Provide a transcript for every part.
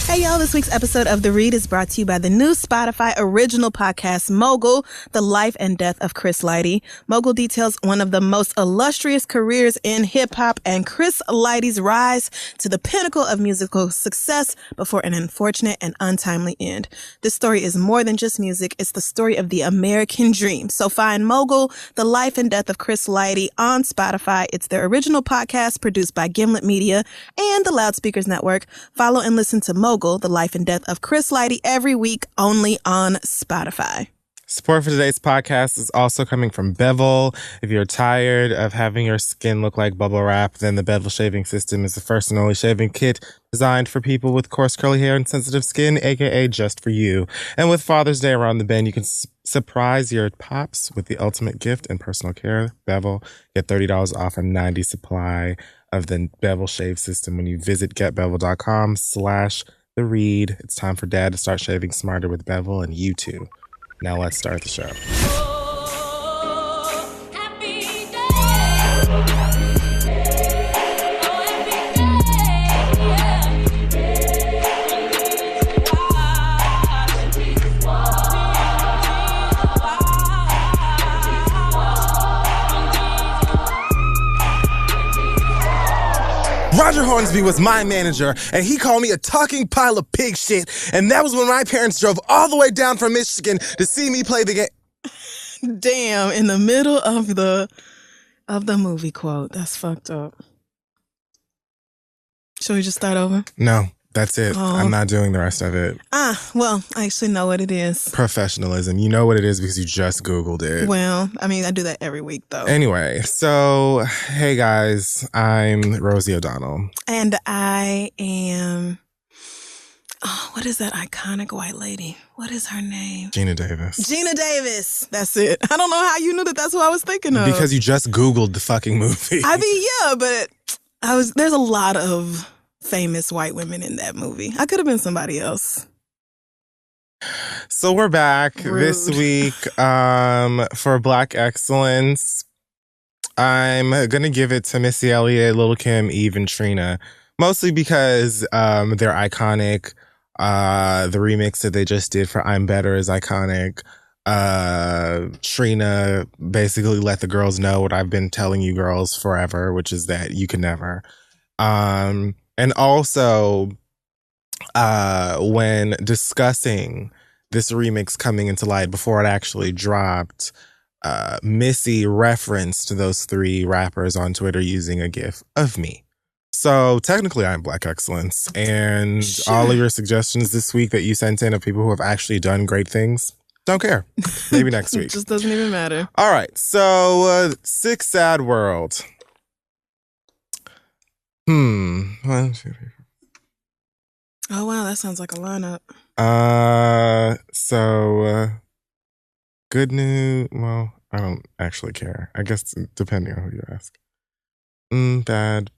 Hey, y'all, this week's episode of The Read is brought to you by the new Spotify original podcast, Mogul, The Life and Death of Chris Lighty. Mogul details one of the most illustrious careers in hip-hop and Chris Lighty's rise to the pinnacle of musical success before an unfortunate and untimely end. This story is more than just music. It's the story of the American dream. So find Mogul, The Life and Death of Chris Lighty on Spotify. It's their original podcast produced by Gimlet Media and the Loudspeakers Network. Follow and listen to Mogul, The Life and Death of Chris Lighty every week only on Spotify. Support for today's podcast is also coming from Bevel. If you're tired of having your skin look like bubble wrap, then the Bevel shaving system is the first and only shaving kit designed for people with coarse curly hair and sensitive skin, aka just for you. And with Father's Day around the bend, you can surprise your pops with the ultimate gift in personal care. Bevel. Get $30 off a 90 supply of the Bevel shave system when you visit getbevel.com/The Read. It's time for Dad to start shaving smarter with Bevel, and you too. Now let's start the show. Roger Hornsby was my manager, and he called me a talking pile of pig shit, and that was when my parents drove all the way down from Michigan to see me play the game. Damn, in the middle of the movie quote. That's fucked up. Should we just start over? No, that's it. Oh. I'm not doing the rest of it. Well, I actually know what it is. Professionalism. You know what it is because you just Googled it. Well, I mean, I do that every week, though. Anyway, so, hey guys, I'm Rosie O'Donnell. And I am... Oh, what is that iconic white lady? What is her name? Gina Davis. Gina Davis. That's it. I don't know how you knew that that's who I was thinking of. Because you just Googled the fucking movie. I mean, yeah, but there's a lot of famous white women in that movie. I could have been somebody else. So we're back Rude. This week for Black Excellence. I'm going to give it to Missy Elliott, Lil' Kim, Eve, and Trina. Mostly because they're iconic. The remix that they just did for I'm Better is iconic. Trina basically let the girls know what I've been telling you girls forever, which is that you can never. And also, when discussing this remix coming into light before it actually dropped, Missy referenced those three rappers on Twitter using a gif of me. So technically I'm Black Excellence, and all of your suggestions this week that you sent in of people who have actually done great things, don't care. Maybe next week. It just doesn't even matter. All right. So Sick Sad World. 1, 2, 3, 4. Oh, wow. That sounds like a lineup. Good news. Well, I don't actually care. I guess depending on who you ask. Bad.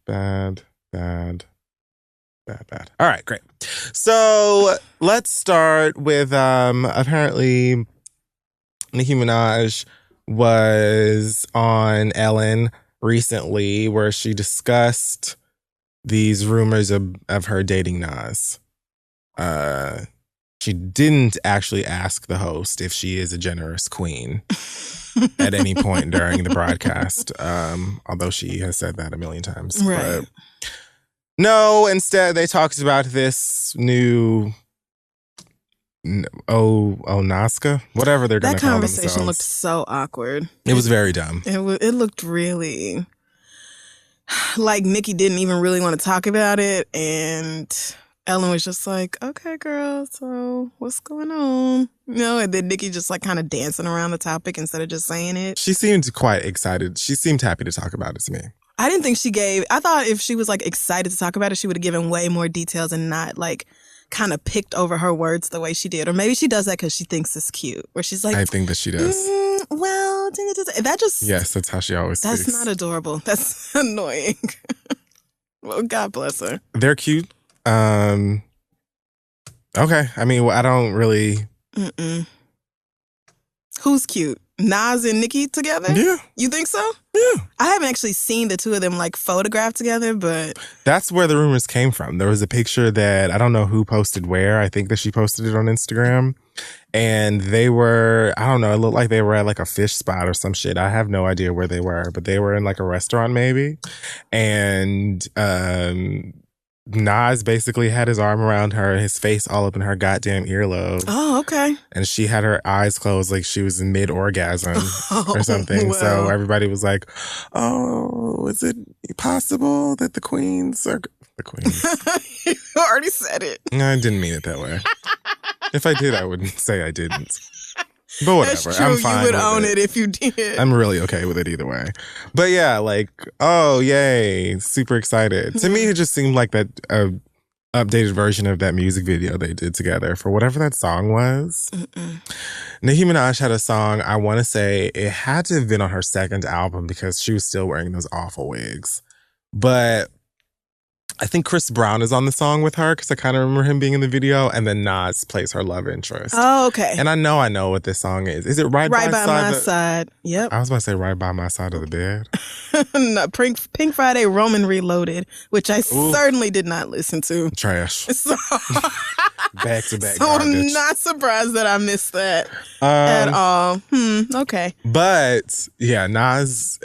All right, great. So let's start with apparently Nicki Minaj was on Ellen recently where she discussed these rumors of her dating Nas. She didn't actually ask the host if she is a generous queen at any point during the broadcast, although she has said that a million times. Right. But no, instead they talked about this new Nazca, whatever they're going to call themselves. That conversation looked so awkward. It was very dumb. It looked really like Nicki didn't even really want to talk about it, and Ellen was just like, okay, girl, so what's going on? And then Nicki just like kind of dancing around the topic instead of just saying it. She seemed quite excited. She seemed happy to talk about it to me. I didn't think I thought if she was like excited to talk about it, she would have given way more details and not like kind of picked over her words the way she did. Or maybe she does that because she thinks it's cute. Or she's like, I think that she does. Well, that just... Yes, that's how she always speaks. That's not adorable. That's annoying. Well, God bless her. They're cute. Okay. I mean, I don't really... Who's cute? Nas and Nicki together? Yeah. You think so? Yeah. I haven't actually seen the two of them like photographed together, but That's where the rumors came from. There was a picture that I don't know who posted where. I think that she posted it on Instagram. And they were, I don't know, it looked like they were at like a fish spot or some shit. I have no idea where they were, but they were in like a restaurant maybe. And Nas basically had his arm around her, his face all up in her goddamn earlobe. oh, okay. And she had her eyes closed like she was in mid-orgasm or something. well. So everybody was like, oh, is it possible that the queens are... The queens. You already said it. No, I didn't mean it that way. If I did, I wouldn't say I didn't. But whatever. That's true. I'm fine. You would with own it if you did. I'm really okay with it either way. But yeah, like, oh, yay. Super excited. To me, it just seemed like that updated version of that music video they did together for whatever that song was. Nicki Minaj had a song, I want to say it had to have been on her second album because she was still wearing those awful wigs. But I think Chris Brown is on the song with her because I kind of remember him being in the video, and then Nas plays her love interest. Oh, okay. And I know what this song is. Is it Right by my side? Yep. I was about to say Right by My Side of the Bed. No, Pink Friday, Roman Reloaded, which I certainly did not listen to. Trash. So, back to back. So garbage. I'm not surprised that I missed that at all. Okay. But yeah, Nas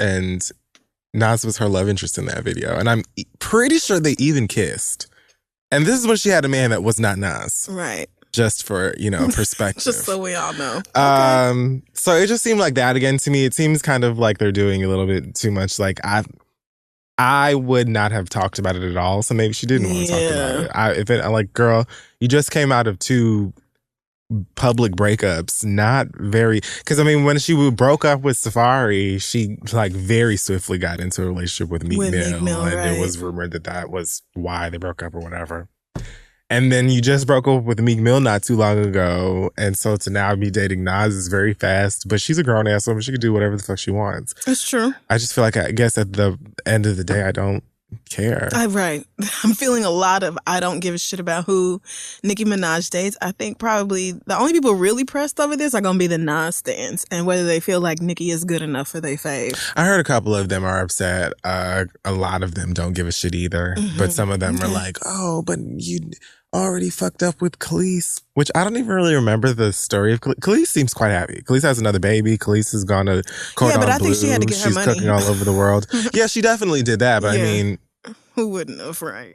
was her love interest in that video. And I'm pretty sure they even kissed. And this is when she had a man that was not Nas. Right. Just for, perspective. Just so we all know. Okay. So it just seemed like that again to me. It seems kind of like they're doing a little bit too much. Like I would not have talked about it at all. So maybe she didn't want to talk about it. Girl, you just came out of 2 public breakups, not very, because when she broke up with Safari, she like very swiftly got into a relationship with Meek Mill, and right. It was rumored that was why they broke up or whatever. And then you just broke up with Meek Mill not too long ago, and so to now be dating Nas is very fast. But she's a grown ass woman; she can do whatever the fuck she wants. That's true. I just feel like I guess at the end of the day, I don't care. Right. I'm feeling a lot of I don't give a shit about who Nicki Minaj dates. I think probably the only people really pressed over this are going to be the Nas stans and whether they feel like Nicki is good enough for their fave. I heard a couple of them are upset. A lot of them don't give a shit either. But some of them are like, oh, but you already fucked up with Khalees. Which I don't even really remember the story of Khalees. Khalees seems quite happy. Khalees has another baby. Khalees has gone to Cordon Bleu. I think she had to get her money. She's cooking all over the world. Yeah, she definitely did that. But who wouldn't have, right?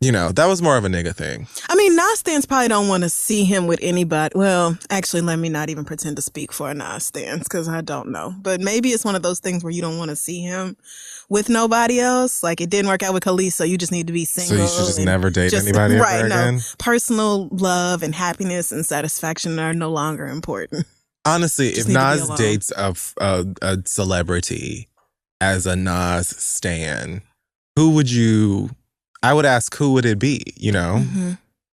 That was more of a nigga thing. Nas stans probably don't want to see him with anybody. Well, actually, let me not even pretend to speak for a Nas stans because I don't know. But maybe it's one of those things where you don't want to see him with nobody else. Like it didn't work out with Khalees, so you just need to be single. So you should just never date anybody ever again? Personal love and happiness and satisfaction are no longer important. Honestly, if Nas dates a celebrity as a Nas stan, who would you... I would ask, who would it be,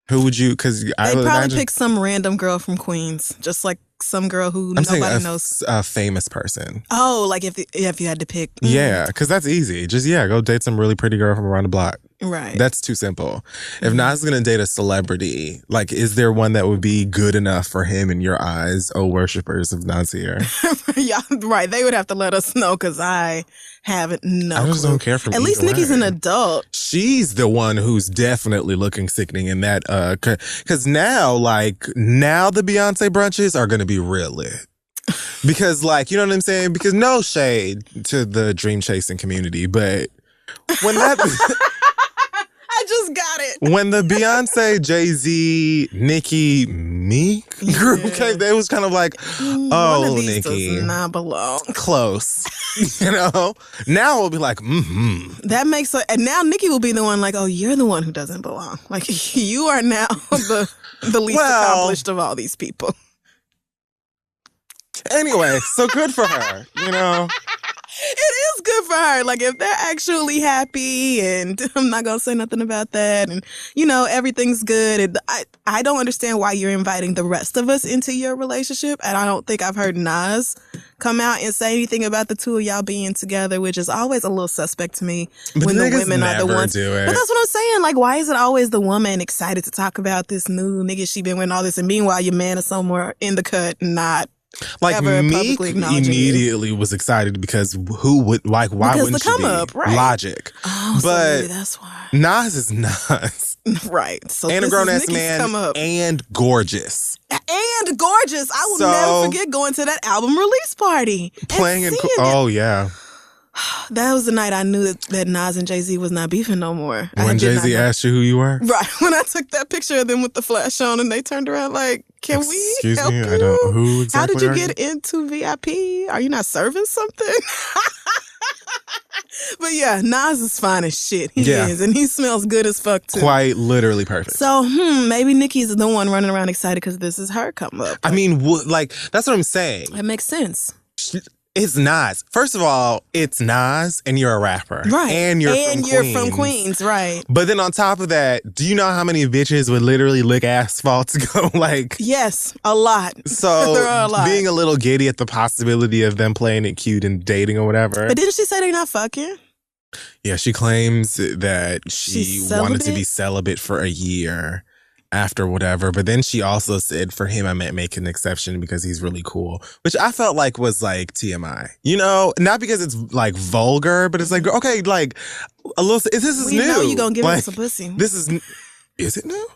Who would you, because I would probably pick some random girl from Queens, just like some girl who nobody knows. A famous person. Oh, like if you had to pick. Yeah, because that's easy. Just, go date some really pretty girl from around the block. Right. That's too simple. If Nas is going to date a celebrity, like, is there one that would be good enough for him in your eyes, oh, worshippers of Nasir? Yeah, right. They would have to let us know because I haven't I just don't care for At least Nicki's an adult. She's the one who's definitely looking sickening in that, because now the Beyonce brunches are going to be real lit. Because, you know what I'm saying? Because no shade to the dream chasing community, but when that... I just got it. When the Beyonce, Jay-Z, Nicki, Meek group came, they was kind of like, oh, one of these Nicki. does not belong. Close. Now we'll be like, That makes it, and now Nicki will be the one like, oh, you're the one who doesn't belong. Like, you are now the least accomplished of all these people. Anyway, so good for her, It is good for her. Like, if they're actually happy, and I'm not going to say nothing about that, and, everything's good. And I don't understand why you're inviting the rest of us into your relationship. And I don't think I've heard Nas come out and say anything about the two of y'all being together, which is always a little suspect to me when the women are the ones. Do it. But that's what I'm saying. Like, why is it always the woman excited to talk about this new nigga she been with and all this, and meanwhile your man is somewhere in the cut not Like ever Meek publicly acknowledging immediately was excited because who would why because wouldn't the come she be? up, right? Logic. Oh, so But maybe that's why. Nas is Nas. Right. So And a this grown is ass Nicki's man come up. and gorgeous. And gorgeous. I will So- never forget going to that album release party. Playing in and seeing it. oh yeah. That was the night I knew that Nas and Jay-Z was not beefing no more. When Jay-Z asked you who you were? Right. When I took that picture of them with the flash on and they turned around like, can we Excuse help me? you? I don't who exactly How did you are get into VIP? Are you not serving something? But yeah, Nas is fine as shit. He Yeah. is. And he smells good as fuck too. Quite literally perfect. So, maybe Nicki's the one running around excited because this is her come up. I mean, like, that's what I'm saying. That makes sense. It's Nas. First of all, it's Nas and you're a rapper. Right. And you're from Queens, right. But then on top of that, do you know how many bitches would literally lick asphalt to go like... Yes, a lot. So There are a lot. being a little giddy at the possibility of them playing it cute and dating or whatever. But didn't she say they're not fucking? Yeah, she claims that she She's wanted to celibate? be celibate for a year after whatever. But then she also said for him, I might make an exception because he's really cool, which I felt like was like TMI, you know, not because it's like vulgar, but it's like, okay, like a little, this is We new. know you're going to give like, us some pussy. Is it new?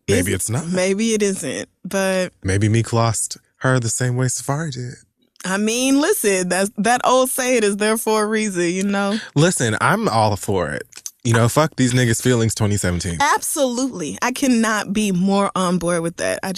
Maybe it's not. Maybe it isn't. But Maybe Meek lost her the same way Safari did. I mean, listen, that old saying is there for a reason, you know? Listen, I'm all for it. You know, fuck these niggas' feelings 2017. Absolutely. I cannot be more on board with that. I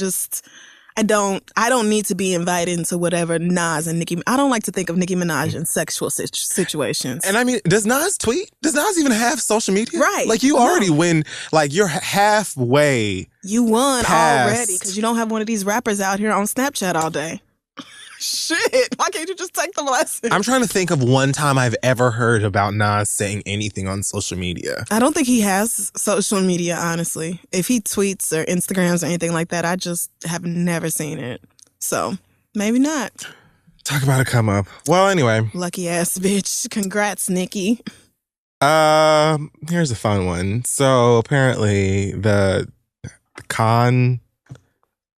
don't need to be invited into whatever Nas and Nicki. I don't like to think of Nicki Minaj in sexual situations. And I mean, does Nas tweet? Does Nas even have social media? Right. Like you already win, like you're halfway. You won past. already because you don't have one of these rappers out here on Snapchat all day. Shit. Why can't you just take the blessing? I'm trying to think of one time I've ever heard about Nas saying anything on social media. I don't think he has social media, honestly. If he tweets or Instagrams or anything like that, I just have never seen it. So, maybe not. Talk about a come up. Well, anyway. Lucky ass bitch. Congrats, Nicki. Here's a fun one. So apparently the Cannes,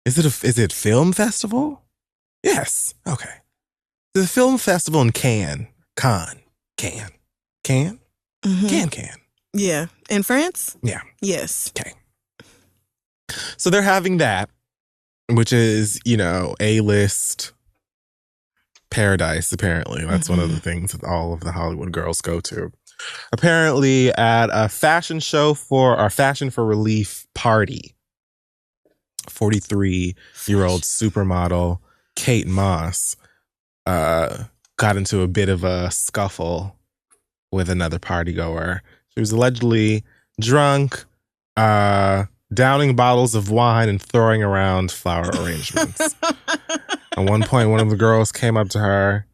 is it film festival? Yes. Okay. The film festival in Cannes. Mhm. Cannes. Yeah. In France? Yeah. Yes. Okay. So they're having that, which is, you know, A-list paradise, apparently. That's one of the things that all of the Hollywood girls go to. Apparently at a fashion for relief party, 43-year-old supermodel Kate Moss got into a bit of a scuffle with another party goer. She was allegedly drunk, downing bottles of wine and throwing around flower arrangements. At one point, one of the girls came up to her.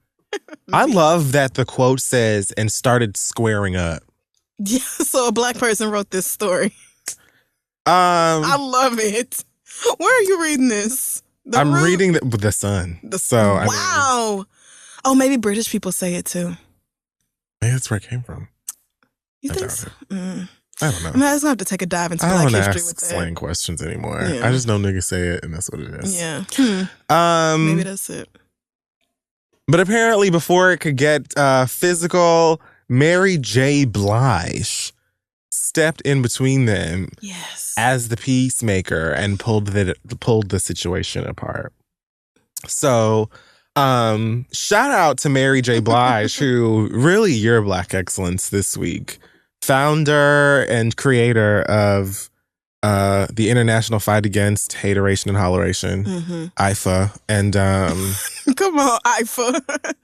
I love that the quote says, and started squaring up. Yeah, so a black person wrote this story. I love it. Where are you reading this? I'm reading the Sun. Wow. Oh, maybe British people say it too. Maybe that's where it came from. You I think doubt so? it. I don't know. I mean, I just have to take a dive into I black don't history ask with that. slang questions anymore. Yeah. I just know niggas say it, and that's what it is. Yeah. Maybe that's it. But apparently, before it could get physical, Mary J. Blige stepped in between them as the peacemaker and pulled the situation apart. So, shout out to Mary J. Blige, who really your Black excellence this week. Founder and creator of the International Fight Against Hateration and Holleration, IFA, and come on, IFA.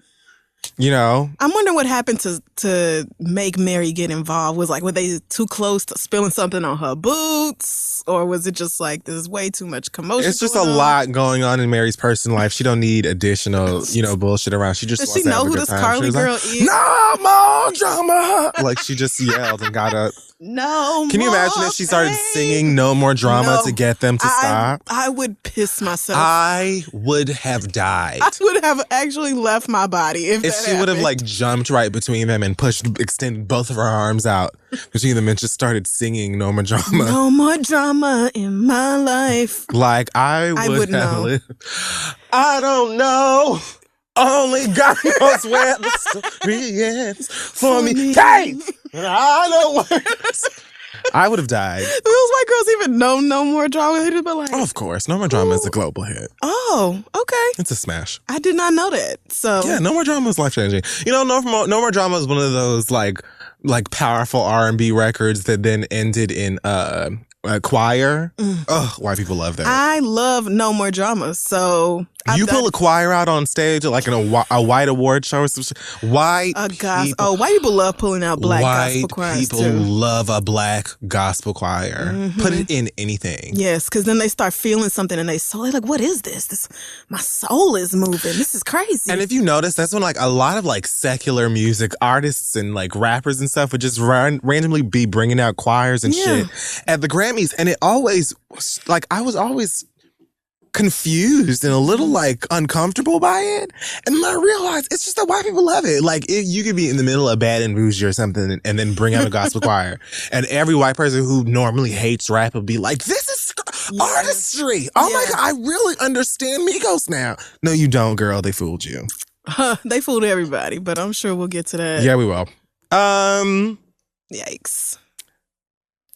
You know, I'm wondering what happened to make Mary get involved. Were they too close to spilling something on her boots, or was it just like there's way too much commotion? It's just a lot going on in Mary's personal life. She don't need additional, bullshit around. She just does wants she to have know a who good this time. Carly girl is? No more drama. Like she just yelled and got up No. Can you imagine if she started singing No More Drama to get them to stop? I would piss myself. I would have died. I would have actually left my body if she would have like jumped right between them and extended both of her arms out between them and just started singing No More Drama. No more drama in my life. Like I would have lived. I don't know. Only God knows where the story ends for me. Hey! I know where. I would have died. Do those white girls even know No More Drama? But like, of course. No More Drama is a global hit. Oh, okay. It's a smash. I did not know that. So yeah, No More Drama is life-changing. You know, No More Drama is one of those like powerful R&B records that then ended in a choir. Ugh, white people love that. I love No More Drama. So you pull a choir out on stage like in a white award show or some shit. White people love pulling out black gospel choirs. White people love a black gospel choir. Put it in anything. Yes, because then they start feeling something in their soul. They're like, what is this? My soul is moving. This is crazy. And if you notice, that's when like a lot of like secular music artists and like rappers and stuff would just randomly be bringing out choirs and shit at the Grammys. And it always, like, I was always confused and a little like uncomfortable by it, and then I realized it's just that white people love it. Like you could be in the middle of Bad and Bougie or something and then bring out a gospel choir, and every white person who normally hates rap will be like, this is artistry. Oh my God, I really understand Migos now. No, you don't, girl. They fooled you. They fooled everybody, but I'm sure we'll get to that. Yeah, we will. Yikes.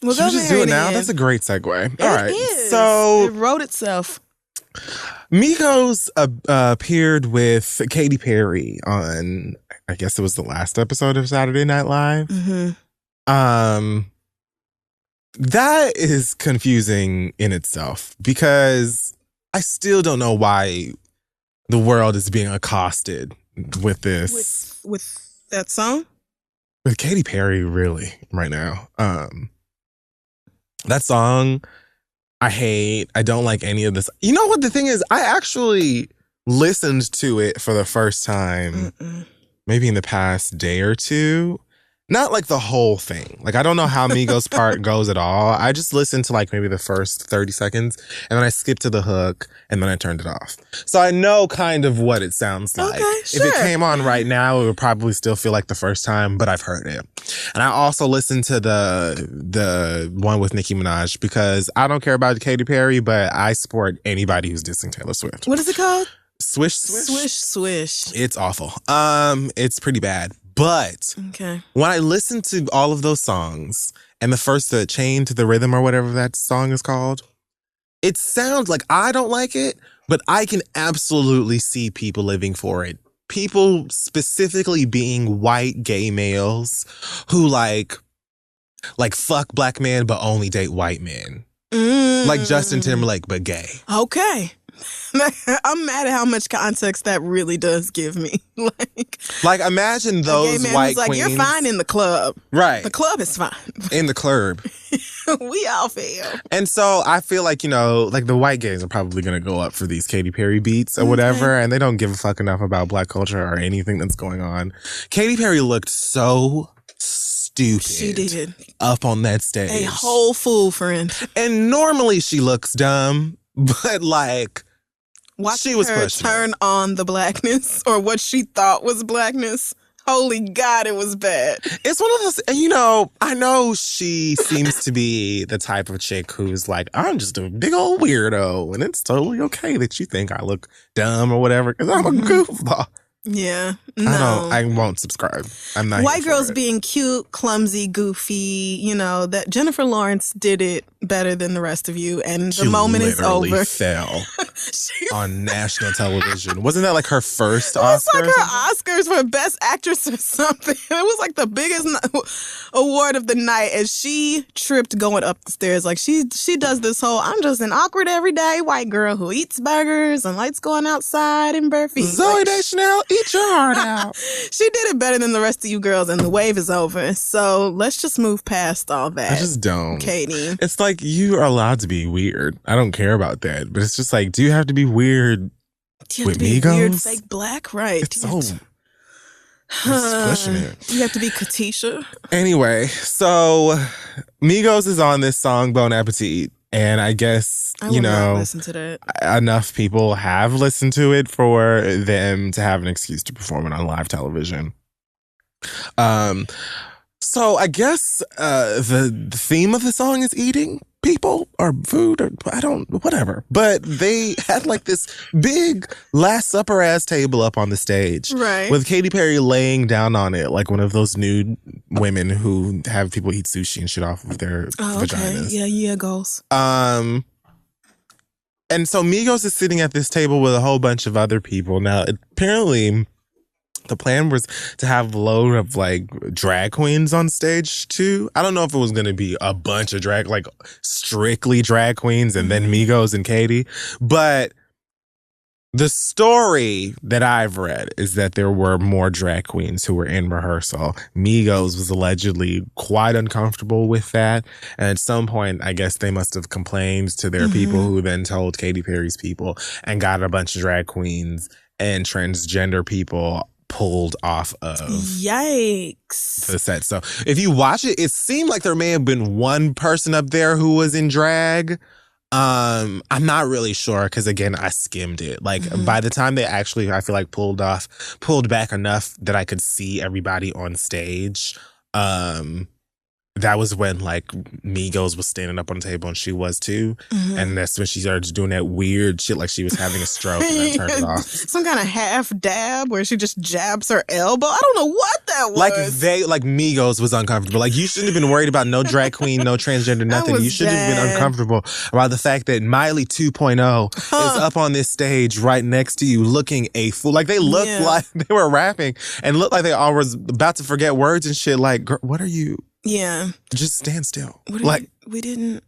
We'll go just do it now. That's a great segue. All right. Is. So it wrote itself. Migos appeared with Katy Perry on, I guess it was the last episode of Saturday Night Live. That is confusing in itself because I still don't know why the world is being accosted with this. With that song? With Katy Perry, really, right now. That song, I hate. I don't like any of this. You know what the thing is? I actually listened to it for the first time maybe in the past day or two. Not like the whole thing. Like, I don't know how Migos part goes at all. I just listened to like maybe the first 30 seconds and then I skipped to the hook and then I turned it off. So I know kind of what it sounds like. Okay, sure. If it came on right now, it would probably still feel like the first time, but I've heard it. And I also listened to the one with Nicki Minaj because I don't care about Katy Perry, but I support anybody who's dissing Taylor Swift. What is it called? Swish Swish? Swish Swish. It's awful. It's pretty bad. But when I listened to all of those songs and the Chain to the Rhythm or whatever that song is called, it sounds like I don't like it, but I can absolutely see people living for it. People specifically being white gay males who like fuck black men but only date white men. Like Justin Timberlake but gay. Okay. I'm mad at how much context that really does give me. Like imagine those gay man white who's like, queens. you're fine in the club. Right. The club is fine. In the club. We all feel. And so I feel like, you know, like the white gays are probably going to go up for these Katy Perry beats or whatever. And they don't give a fuck enough about black culture or anything that's going on. Katy Perry looked so stupid. She did. Up on that stage. A whole fool, friend. And normally she looks dumb, but like, watching she was her turn on the blackness or what she thought was blackness. Holy God, it was bad. It's one of those, and you know, I know she seems to be the type of chick who's like, I'm just a big old weirdo, and it's totally okay that you think I look dumb or whatever, because I'm a goofball. Yeah. No. I won't subscribe. I'm not. White girls being cute, clumsy, goofy, you know, that Jennifer Lawrence did it better than the rest of you, and the moment is over. Fell on national television. Wasn't that like her first Oscar? It was like her Oscars for Best Actress or something. It was like the biggest award of the night, and she tripped going up the stairs. Like she does this whole, I'm just an awkward everyday white girl who eats burgers and likes going outside in bare feet. Zooey Deschanel, eat your heart out. She did it better than the rest of you girls, and the wave is over. So let's just move past all that. I just don't. Katie. It's like you are allowed to be weird. I don't care about that. But it's just like, do you have to be weird with Migos? Weird, fake black? Right. It's so Just pushing it. You have to be Katisha. Anyway, so Migos is on this song Bon Appetit, and I guess I will not listen to that. Enough people have listened to it for them to have an excuse to perform it on live television. So I guess the theme of the song is eating people or food or whatever. But they had like this big Last Supper ass table up on the stage. Right. With Katy Perry laying down on it like one of those nude women who have people eat sushi and shit off of their vaginas. Okay. Yeah, goals. And so Migos is sitting at this table with a whole bunch of other people. Now, apparently, the plan was to have a load of like drag queens on stage too. I don't know if it was going to be a bunch of like strictly drag queens and then Migos and Katy. But the story that I've read is that there were more drag queens who were in rehearsal. Migos was allegedly quite uncomfortable with that. And at some point, I guess they must have complained to their people who then told Katy Perry's people and got a bunch of drag queens and transgender people pulled off of Yikes. the set. So if you watch it, it seemed like there may have been one person up there who was in drag. I'm not really sure because again, I skimmed it. Like by the time they actually, I feel like pulled back enough that I could see everybody on stage. That was when like Migos was standing up on the table and she was too. And that's when she started doing that weird shit like she was having a stroke and then turned it off. Some kind of half dab where she just jabs her elbow. I don't know what that was. Like Migos was uncomfortable. Like you shouldn't have been worried about no drag queen, no transgender, nothing. You shouldn't have been uncomfortable about the fact that Miley 2.0 is up on this stage right next to you looking a fool. Like they looked like they were rapping and looked like they all was about to forget words and shit. Like, what are you? Yeah. Just stand still. We didn't.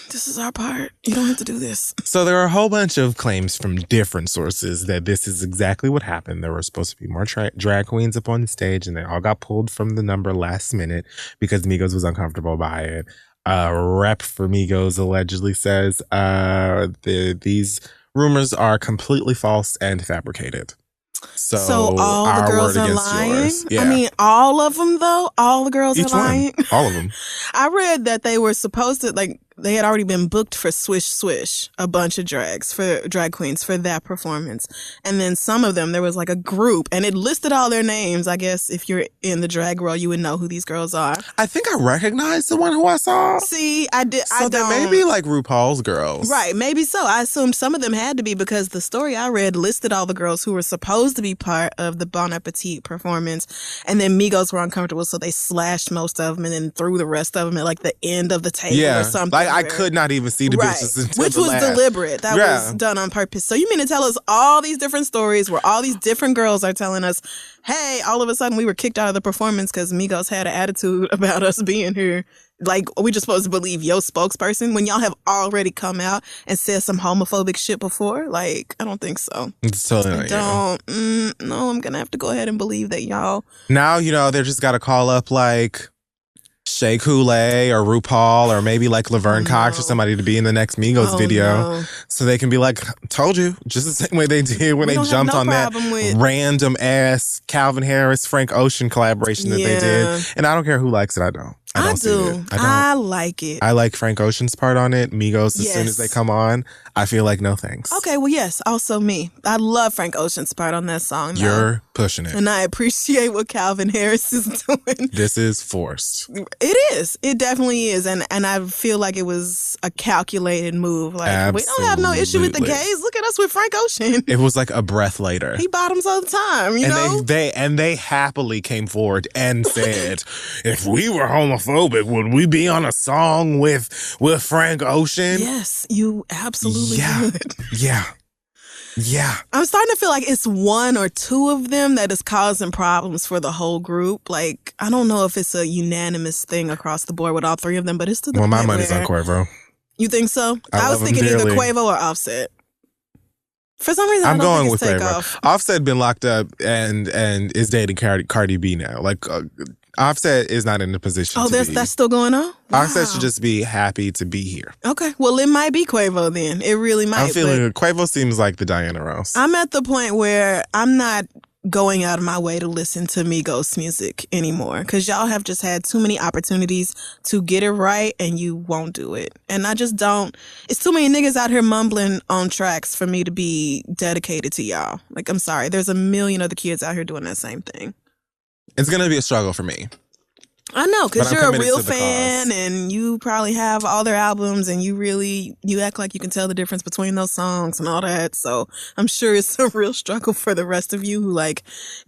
This is our part. You don't have to do this. So there are a whole bunch of claims from different sources that this is exactly what happened. There were supposed to be more drag queens up on the stage and they all got pulled from the number last minute because Migos was uncomfortable by it. A rep for Migos allegedly says these rumors are completely false and fabricated. So all the girls are lying? Yeah. I mean, all of them, though? All the girls are lying? All of them. I read that they were supposed to, like, they had already been booked for Swish Swish, a bunch of drag queens for that performance. And then some of them, there was like a group, and it listed all their names. I guess if you're in the drag world, you would know who these girls are. I think I recognized the one who I saw. See, I did. So they may be like RuPaul's girls. Right, maybe so. I assumed some of them had to be because the story I read listed all the girls who were supposed to be part of the Bon Appetit performance. And then Migos were uncomfortable, so they slashed most of them and then threw the rest of them at like the end of the table or something. Like I could not even see the bitches until which was last. deliberate. That was done on purpose. So you mean to tell us all these different stories where all these different girls are telling us, hey, all of a sudden we were kicked out of the performance because Migos had an attitude about us being here. Like, we just supposed to believe your spokesperson when y'all have already come out and said some homophobic shit before? Like, I don't think so. It's totally no, I'm going to have to go ahead and believe that y'all. Now, they're just got to call up like Shea Coulee or RuPaul or maybe like Laverne Cox or somebody to be in the next Migos video. So they can be like, told you, just the same way they did when they jumped on that random ass Calvin Harris, Frank Ocean collaboration that they did. And I don't care who likes it, I don't. I do. I like it. I like Frank Ocean's part on it. Migos, as soon as they come on, I feel like no thanks. Okay, well, yes, also me. I love Frank Ocean's part on that song. You're pushing it. And I appreciate what Calvin Harris is doing. This is forced. It is. It definitely is. And I feel like it was a calculated move. Like, Absolutely. We don't have no issue with the gays. Look at us with Frank Ocean. It was like a breath later. He bottoms all the time, you know? They happily came forward and said, if we were homophobic, would we be on a song with Frank Ocean? Yes, you absolutely would. Yeah. I'm starting to feel like it's one or two of them that is causing problems for the whole group. Like, I don't know if it's a unanimous thing across the board with all three of them, but it's to the point my money's on Quavo. You think so? I was thinking either Quavo or Offset. For some reason, I'm going with Quavo. Offset been locked up and is dating Cardi B now. Like, Offset is not in the position to be. That's still going on? Wow. Offset should just be happy to be here. Okay. Well, it might be Quavo then. It really might. I'm feeling Quavo seems like the Diana Ross. I'm at the point where I'm not going out of my way to listen to Migos music anymore, because y'all have just had too many opportunities to get it right and you won't do it. And I just don't. It's too many niggas out here mumbling on tracks for me to be dedicated to y'all. Like, I'm sorry. There's a million other kids out here doing that same thing. It's going to be a struggle for me. I know, because you're a real fan cause. and you probably have all their albums and you act like you can tell the difference between those songs and all that. So I'm sure it's a real struggle for the rest of you who like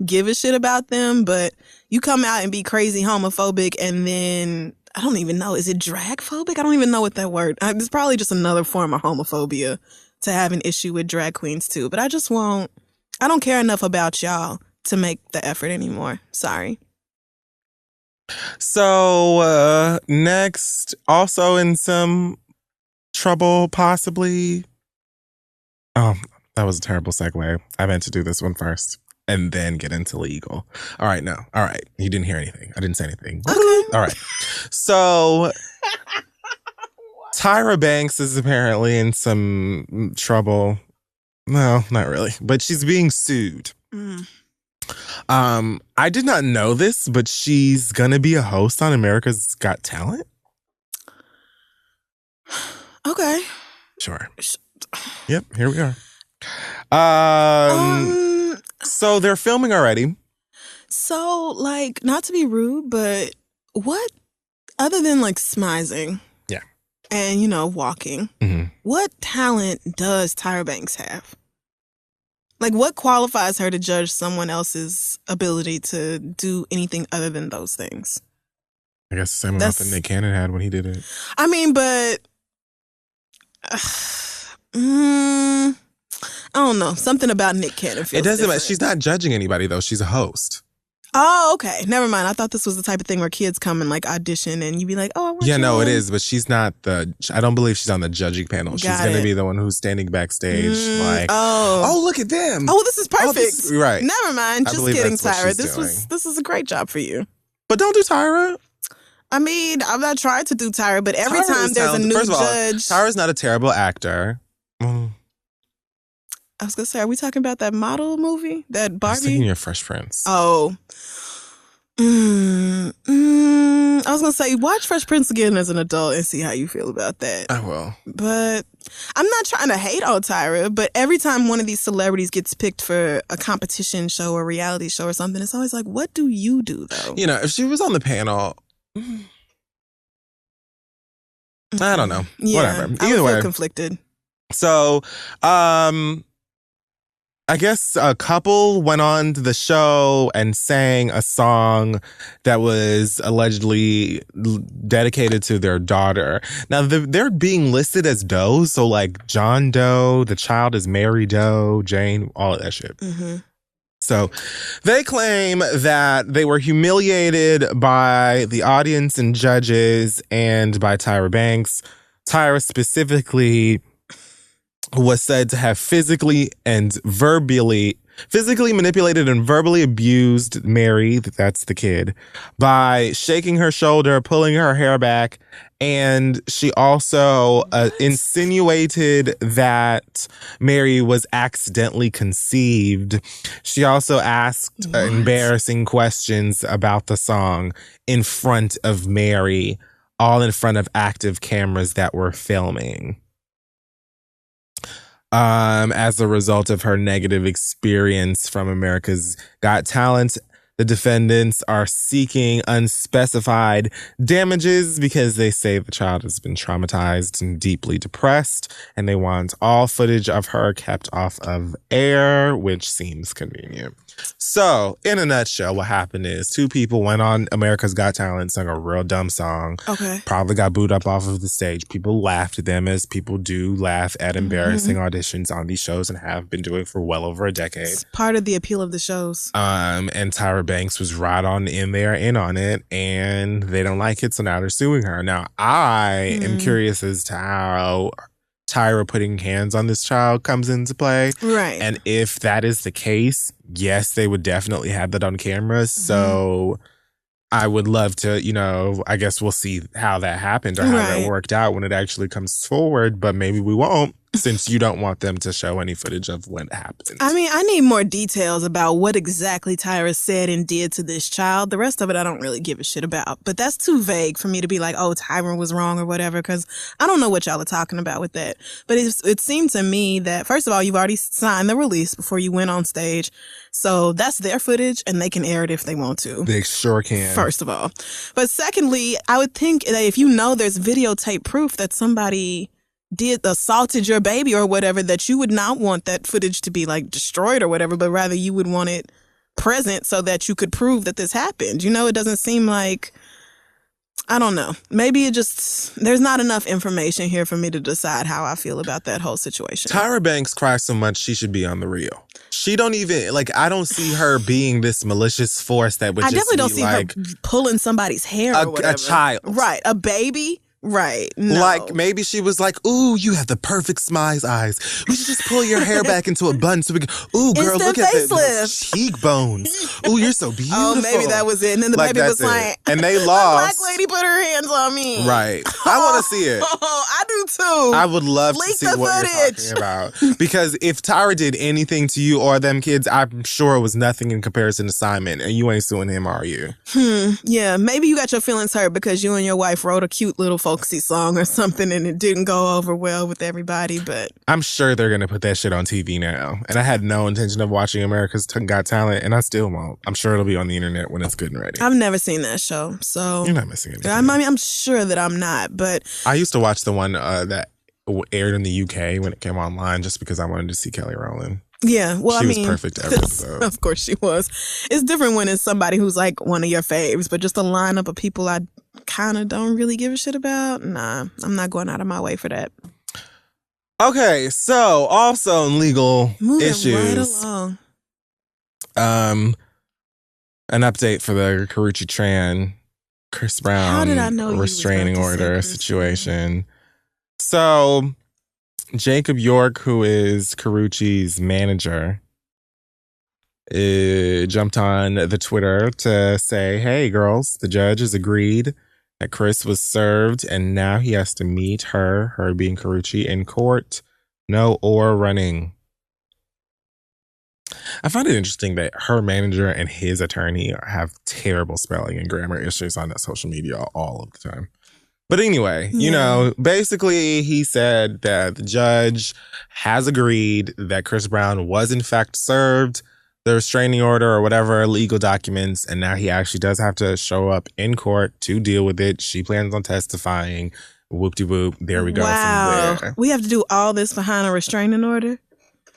give a shit about them. But you come out and be crazy homophobic and then, I don't even know, is it drag phobic? I don't even know what that word, it's probably just another form of homophobia to have an issue with drag queens too. But I don't care enough about y'all to make the effort anymore. Sorry. So, next, also in some trouble, possibly. Oh, that was a terrible segue. I meant to do this one first and then get into legal. All right, no. All right. You didn't hear anything. I didn't say anything. Okay. All right. So, Tyra Banks is apparently in some trouble. No, not really. But she's being sued. I did not know this, but she's gonna be a host on America's Got Talent. Okay. Sure. Yep, here we are. So they're filming already. So, like, not to be rude, but what, other than like smizing, yeah, and walking, what talent does Tyra Banks have? Like, what qualifies her to judge someone else's ability to do anything other than those things? I guess the same amount that Nick Cannon had when he did it. I mean, but I don't know. Something about Nick Cannon feels It doesn't matter. different. She's not judging anybody, though. She's a host. Oh, okay. Never mind. I thought this was the type of thing where kids come and like audition and you'd be like, oh, I want Yeah, you no, on. it is. But she's not I don't believe she's on the judging panel. She's going to be the one who's standing backstage like, oh, look at them. Oh, this is perfect. Right. Never mind. Just kidding, Tyra. This This was a great job for you. But don't do Tyra. I mean, I've not tried to do Tyra, but every time there's a new First of all, judge. Tyra's not a terrible actor. I was going to say, are we talking about that model movie? That Barbie? I was thinking of Fresh Prince. Oh. I was going to say, watch Fresh Prince again as an adult and see how you feel about that. I will. But I'm not trying to hate on Tyra, but every time one of these celebrities gets picked for a competition show or reality show or something, it's always like, what do you do, though? If she was on the panel, I don't know. Yeah, whatever. I Either would way. feel conflicted. So, I guess a couple went on to the show and sang a song that was allegedly dedicated to their daughter. Now, they're being listed as Doe. So, like, John Doe, the child is Mary Doe, Jane, all of that shit. Mm-hmm. So they claim that they were humiliated by the audience and judges and by Tyra Banks. Tyra specifically was said to have physically manipulated and verbally abused Mary, that's the kid, by shaking her shoulder, pulling her hair back. And she also insinuated that Mary was accidentally conceived. She also asked embarrassing questions about the song in front of Mary, all in front of active cameras that were filming. As a result of her negative experience from America's Got Talent, the defendants are seeking unspecified damages because they say the child has been traumatized and deeply depressed, and they want all footage of her kept off of air, which seems convenient. So, in a nutshell, what happened is two people went on America's Got Talent, sung a real dumb song. Okay. Probably got booed up off of the stage. People laughed at them, as people do laugh at embarrassing auditions on these shows and have been doing for well over a decade. It's part of the appeal of the shows. And Tyra Banks was right on in there, in on it, and they don't like it, so now they're suing her. Now, I am curious as to how Tyra putting hands on this child comes into play. Right. And if that is the case, yes, they would definitely have that on camera. So I would love to, I guess we'll see how that happened or how that worked out when it actually comes forward, but maybe we won't. since you don't want them to show any footage of what happened. I mean, I need more details about what exactly Tyra said and did to this child. The rest of it I don't really give a shit about. But that's too vague for me to be like, oh, Tyra was wrong or whatever, because I don't know what y'all are talking about with that. But it seemed to me that, first of all, you've already signed the release before you went on stage. So that's their footage, and they can air it if they want to. They sure can. First of all. But secondly, I would think that if you know there's videotape proof that somebody assaulted your baby or whatever, that you would not want that footage to be like destroyed or whatever, but rather you would want it present so that you could prove that this happened. You know, it doesn't seem like, I don't know. Maybe there's not enough information here for me to decide how I feel about that whole situation. Tyra Banks cries so much she should be on The Real. She don't even, I don't see her being this malicious force that would I just definitely don't see her pulling somebody's hair or whatever. A child. Right. A baby. Right. No. Maybe she was like, ooh, you have the perfect smile eyes. We should just pull your hair back into a bun so we can, ooh, girl, look at the cheekbones. Ooh, you're so beautiful. Oh, maybe that was it. And then the baby was like, and they lost. The black lady put her hands on me. Right. I want to see it. Oh, I do too. I would love to see what you're talking about. Because if Tyra did anything to you or them kids, I'm sure it was nothing in comparison to Simon. And you ain't suing him, are you? Yeah, maybe you got your feelings hurt because you and your wife wrote a cute little folksy song or something and it didn't go over well with everybody, but I'm sure they're gonna put that shit on TV now. And I had no intention of watching America's Got Talent, and I still won't. I'm sure it'll be on the internet when it's good and ready. I've never seen that show, so you're not missing anything. I mean, I'm sure that I'm not, but I used to watch the one that aired in the UK when it came online just because I wanted to see Kelly Rowland. Yeah, well, she was perfect every episode. Of course she was. It's different when it's somebody who's like one of your faves, but just a lineup of people I kind of don't really give a shit about. Nah, I'm not going out of my way for that. Okay, so also in legal Moving issues. Right along. An update for the Karrueche Tran, Chris Brown How did I know restraining order situation. So Jacob York, who is Karrueche's manager, jumped on the Twitter to say, hey, girls, the judge has agreed that Chris was served and now he has to meet her being Karrueche, in court. No or running. I find it interesting that her manager and his attorney have terrible spelling and grammar issues on that social media all of the time. But anyway, you know, basically he said that the judge has agreed that Chris Brown was in fact served the restraining order or whatever legal documents, and now he actually does have to show up in court to deal with it. She plans on testifying. Whoop-de-whoop. There we go. Wow. From there. We have to do all this behind a restraining order?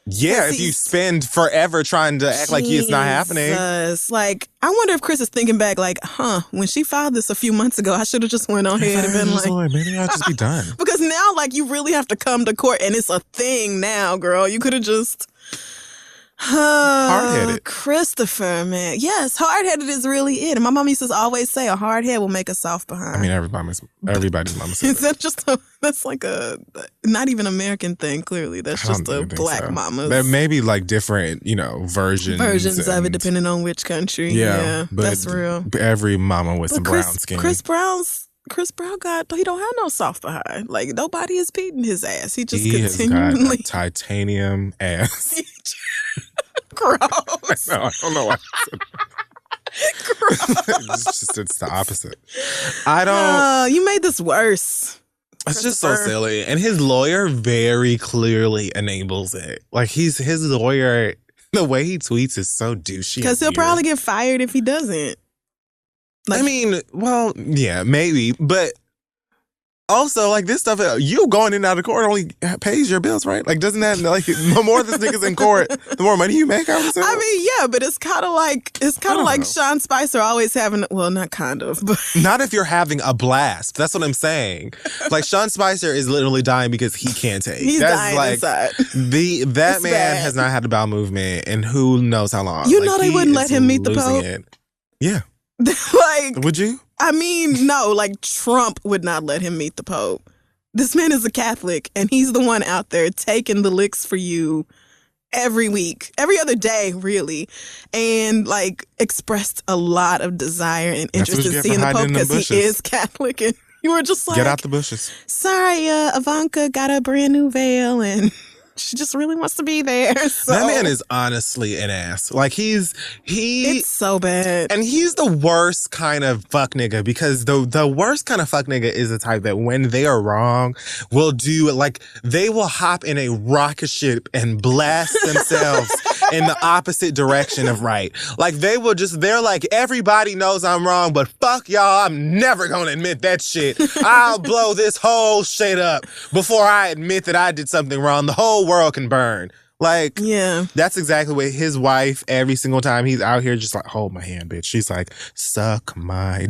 Yeah, if you spend forever trying to act like it's not happening. Like, I wonder if Chris is thinking back, like, when she filed this a few months ago, I should have just went on ahead and been like, maybe I'll just be done. Because now, like, you really have to come to court, and it's a thing now, girl. You could have just hard-headed. Christopher, man. Yes, hard-headed is really it. And my mom used to always say a hard head will make a soft behind. I mean, everybody's mama says Is that just that's like a not even American thing, clearly. That's just a black mama. There may be like different, versions of it depending on which country. Yeah, but that's real. Every mama with some brown skin. Chris Brown he don't have no soft behind. Like, nobody is beating his ass. He continually has got a titanium ass. Gross. No, I don't know why. It's the opposite. I don't. You made this worse. It's just so silly. And his lawyer very clearly enables it. Like, his lawyer, the way he tweets is so douchey. Because he'll probably get fired if he doesn't. Like, I mean, well, yeah, maybe. But also, like, this stuff, you going in and out of court only pays your bills, right? Like, doesn't that, like, the more this nigga's in court, the more money you make, I would say? I mean, yeah, but it's kind of like Sean Spicer always having, well, not kind of, but. Not if you're having a blast. That's what I'm saying. Like, Sean Spicer is literally dying because he can't take. He's dying inside. That man bad. Has not had a bowel movement in who knows how long. You know they wouldn't let him meet the Pope? Yeah. Like, would you? I mean, no, like Trump would not let him meet the Pope. This man is a Catholic, and he's the one out there taking the licks for you every week, every other day, really, and like expressed a lot of desire and interest in seeing the Pope because he is Catholic and You were just like, get out the bushes. Sorry, Ivanka got a brand new veil and she just really wants to be there. So. That man is honestly an ass. Like it's so bad. And he's the worst kind of fuck nigga because the worst kind of fuck nigga is the type that when they are wrong will do like they will hop in a rocket ship and blast themselves in the opposite direction of right. Like they're like, everybody knows I'm wrong, but fuck y'all, I'm never gonna admit that shit. I'll blow this whole shit up before I admit that I did something wrong. The whole world can burn. Like, yeah, that's exactly what his wife, every single time he's out here, just like, hold my hand, bitch. She's like, suck my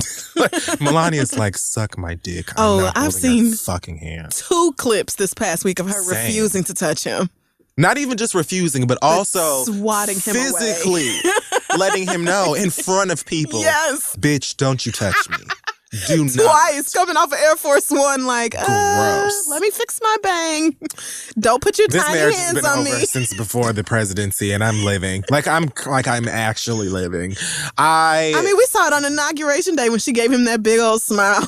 Melania's like, suck my dick. I've seen fucking hand. 2 clips this past week of her refusing to touch him. Not even just refusing, but also swatting him physically letting him know in front of people. Yes. Bitch, don't you touch me. Do not. Twice coming off of Air Force One, like, gross. Let me fix my bang. Don't put your tiny hands on me. This marriage has been over since before the presidency, and I'm living. I'm actually living. I mean, we saw it on Inauguration Day when she gave him that big old smile,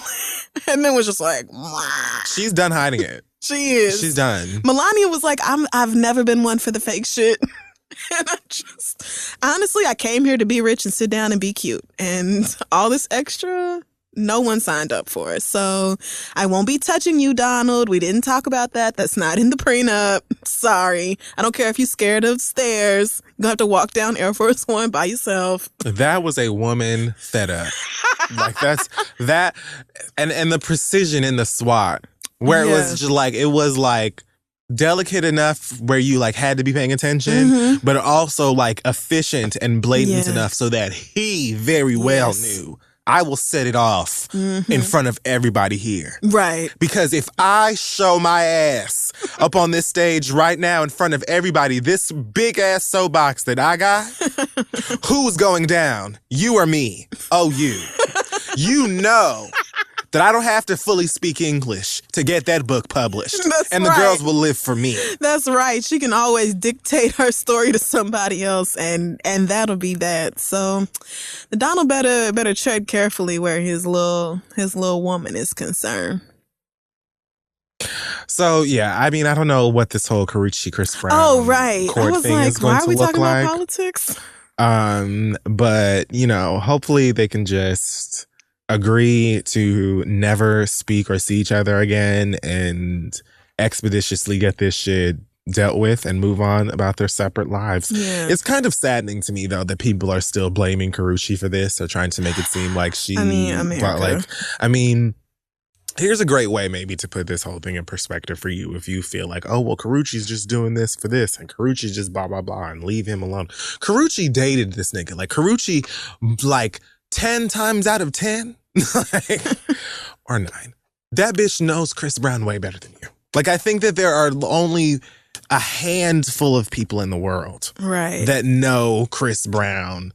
and then was just like, mwah. She's done hiding it. She is. She's done. Melania was like, I've never been one for the fake shit. And honestly, I came here to be rich and sit down and be cute. And all this extra, no one signed up for it. So I won't be touching you, Donald. We didn't talk about that. That's not in the prenup. Sorry. I don't care if you're scared of stairs. You're going to have to walk down Air Force One by yourself. That was a woman fed up. Like that's that. And the precision in the SWAT where it was like delicate enough where you like had to be paying attention, but also like efficient and blatant enough so that he very well knew I will set it off in front of everybody here. Right. Because if I show my ass up on this stage right now in front of everybody, this big ass soapbox that I got, who's going down? You or me? Oh, you. You know that I don't have to fully speak English to get that book published. That's and the girls will live for me. That's right. She can always dictate her story to somebody else, and that'll be that. So the Donald better tread carefully where his little woman is concerned. So yeah, I mean, I don't know what this whole Karrueche Chris Brown court thing like, is going to look like. Why are we talking about politics? But you know, hopefully they can just agree to never speak or see each other again and expeditiously get this shit dealt with and move on about their separate lives. Yeah. It's kind of saddening to me though that people are still blaming Karrueche for this or trying to make it seem like she here's a great way maybe to put this whole thing in perspective for you if you feel like, oh, well, Karrueche's just doing this for this and Karrueche's just blah, blah, blah and leave him alone. Karrueche dated this nigga. Like Karrueche, like 10 times out of 10, or 9, that bitch knows Chris Brown way better than you. Like, I think that there are only a handful of people in the world that know Chris Brown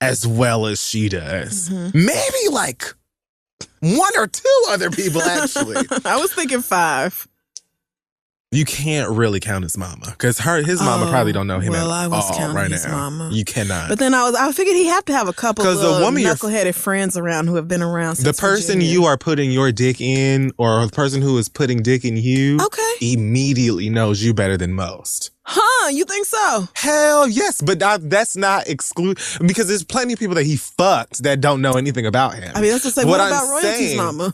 as well as she does. Maybe like 1 or 2 other people, actually. I was thinking 5. You can't really count his mama because his mama probably don't know him at all right now. Mama. You cannot. But then I figured he'd have to have a couple of knuckleheaded friends around who have been around since the person Virginia. you are putting your dick in or the person who is putting dick in you immediately knows you better than most. Huh? You think so? Hell yes, but that's not because there's plenty of people that he fucked that don't know anything about him. I mean, that's to say, what about royalties, mama?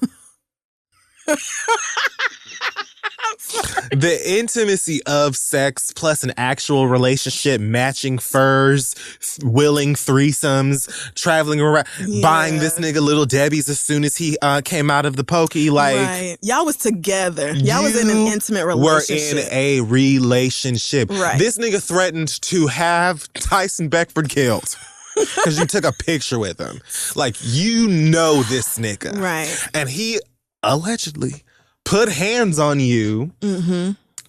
The intimacy of sex plus an actual relationship, matching furs, willing threesomes, traveling around, buying this nigga Little Debbie's as soon as he came out of the pokey. Like, y'all was together. Y'all was in an intimate relationship. We're in a relationship. Right. This nigga threatened to have Tyson Beckford killed. Because you took a picture with him. Like, you know this nigga. Right. And he allegedly put hands on you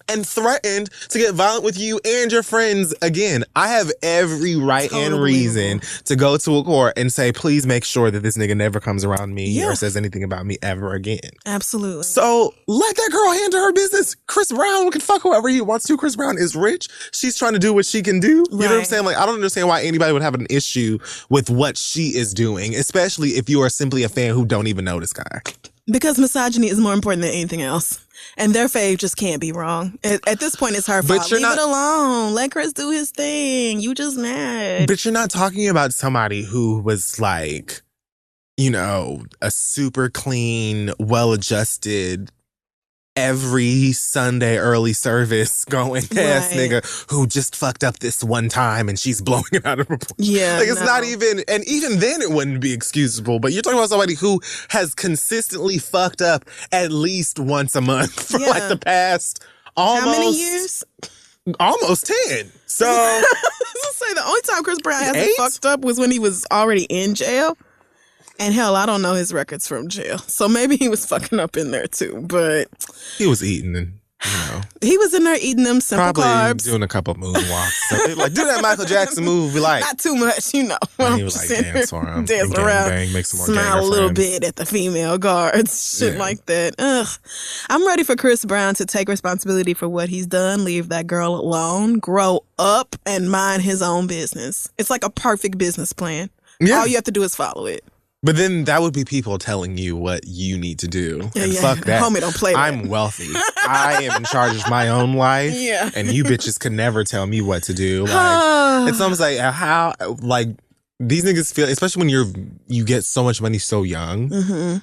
and threatened to get violent with you and your friends again. I have every right and reason to go to a court and say, please make sure that this nigga never comes around me or says anything about me ever again. Absolutely. So let that girl handle her business. Chris Brown can fuck whoever he wants to. Chris Brown is rich. She's trying to do what she can do. You know what I'm saying? Like, I don't understand why anybody would have an issue with what she is doing, especially if you are simply a fan who don't even know this guy. Because misogyny is more important than anything else. And their fave just can't be wrong. At this point, it's her fault. Leave it alone. Let Chris do his thing. You just mad. But you're not talking about somebody who was like, you know, a super clean, well-adjusted, every Sunday early service going ass nigga who just fucked up this one time and she's blowing it out of proportion. Yeah. Like, it's not even, and even then it wouldn't be excusable, but you're talking about somebody who has consistently fucked up at least once a month for like the past almost. How many years? Almost 10. So. I was gonna say, the only time Chris Brown hasn't fucked up was when he was already in jail. And hell, I don't know his records from jail. So maybe he was fucking up in there too. But he was eating and, you know. He was in there eating them simple carbs. Doing a couple moonwalks. So like, do that Michael Jackson move. We like. Not too much, you know. And he was like, dance for him. Dance around. Bang, make some more smile a little bit at the female guards. Shit like that. Ugh. I'm ready for Chris Brown to take responsibility for what he's done. Leave that girl alone. Grow up and mind his own business. It's like a perfect business plan. Yeah. All you have to do is follow it. But then that would be people telling you what you need to do. And fuck that. Homie, don't play that. I'm wealthy. I am in charge of my own life. Yeah. And you bitches can never tell me what to do. Like, it's almost like how, like, these niggas feel, especially when you get so much money so young,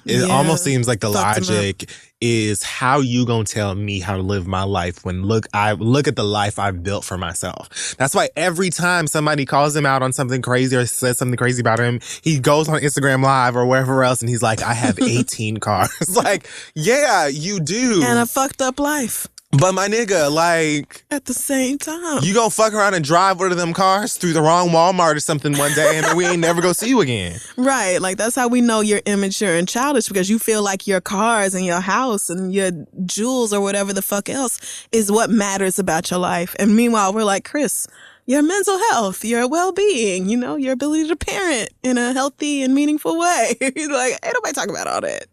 it almost seems like the logic is, how you gonna tell me how to live my life when look at the life I've built for myself. That's why every time somebody calls him out on something crazy or says something crazy about him, he goes on Instagram Live or wherever else and he's like, I have 18 cars. Like, yeah, you do. And a fucked up life. But my nigga, like, at the same time, you gonna fuck around and drive one of them cars through the wrong Walmart or something one day and then we ain't never gonna see you again. Right. Like, that's how we know you're immature and childish, because you feel like your cars and your house and your jewels or whatever the fuck else is what matters about your life. And meanwhile, we're like, Chris, your mental health, your well-being, you know, your ability to parent in a healthy and meaningful way. Like, ain't nobody talking about all that.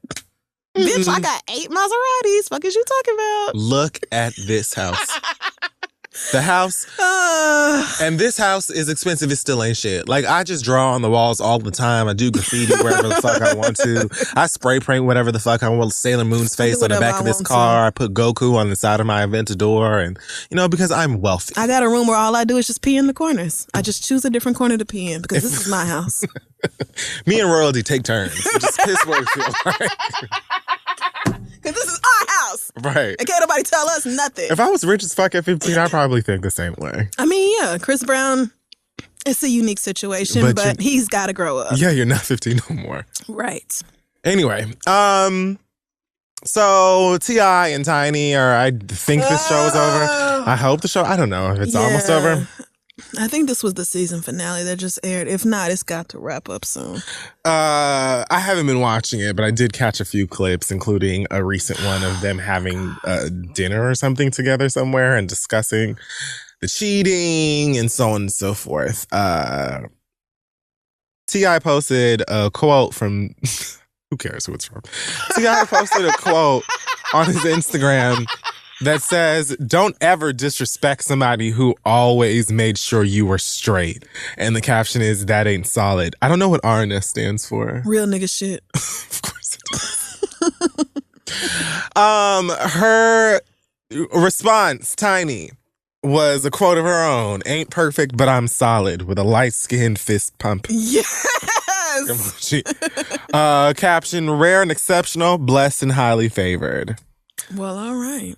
Bitch, I got 8 Maseratis. Fuck is you talking about? Look at this house. The house. And this house is expensive. It still ain't shit. Like, I just draw on the walls all the time. I do graffiti wherever the fuck I want to. I spray paint whatever the fuck I want. Sailor Moon's face on the back of this car. I put Goku on the side of my Aventador. And, you know, because I'm wealthy. I got a room where all I do is just pee in the corners. I just choose a different corner to pee in because this is my house. Me and royalty take turns. Just piss where it feels like. Because this is our house. Right. And can't nobody tell us nothing. If I was rich as fuck at 15, I'd probably think the same way. I mean, yeah, Chris Brown, it's a unique situation, but he's got to grow up. Yeah, you're not 15 no more. Right. Anyway, so T.I. and Tiny I think this show is over. I hope the show, I don't know if it's almost over. I think this was the season finale that just aired. If not, it's got to wrap up soon. I haven't been watching it, but I did catch a few clips, including a recent one of them having dinner or something together somewhere and discussing the cheating and so on and so forth. T.I. posted a quote from... Who cares who it's from? T.I. posted a quote on his Instagram that says, don't ever disrespect somebody who always made sure you were straight. And the caption is, that ain't solid. I don't know what RNS stands for. Real nigga shit. Of course it does. Her response, Tiny, was a quote of her own. Ain't perfect, but I'm solid, with a light-skinned fist pump. Yes! Caption, rare and exceptional, blessed and highly favored. Well, all right.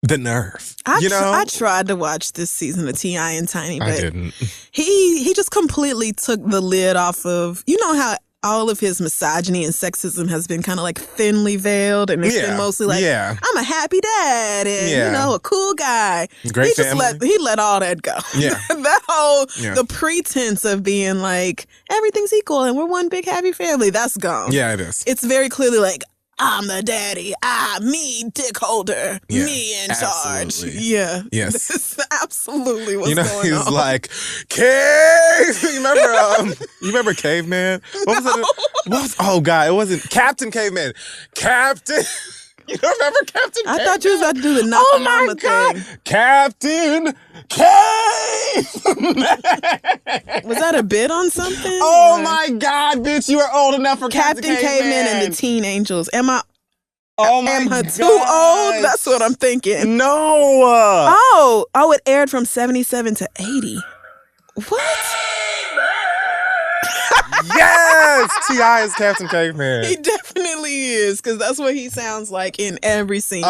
The nerve. I tried to watch this season of T.I. and Tiny, but I didn't. He just completely took the lid off of, you know how all of his misogyny and sexism has been kind of like thinly veiled, and it's been mostly like, I'm a happy dad and, you know, a cool guy. Great family. He let all that go. Yeah. That whole, the pretense of being like, everything's equal and we're one big happy family, that's gone. Yeah, it is. It's very clearly like, I'm the daddy. Me, dick holder. Yeah, Me in absolutely. charge. Yeah. Yes. This is absolutely what's going he's on. like, Cave. You remember Caveman? What was it? Oh God, it wasn't Captain Caveman. Captain. You don't remember Captain I Caveman? thought you was about to do the knock mama thing. Captain Cave. Was that a bit on something? Oh my God, bitch! You are old enough for Captain Caveman and the Teen Angels. Am I God. too old? That's what I'm thinking. No. Oh, it aired from 77 to 80. What? Yes! T.I. is Captain Caveman. He definitely is, because that's what he sounds like in every scene.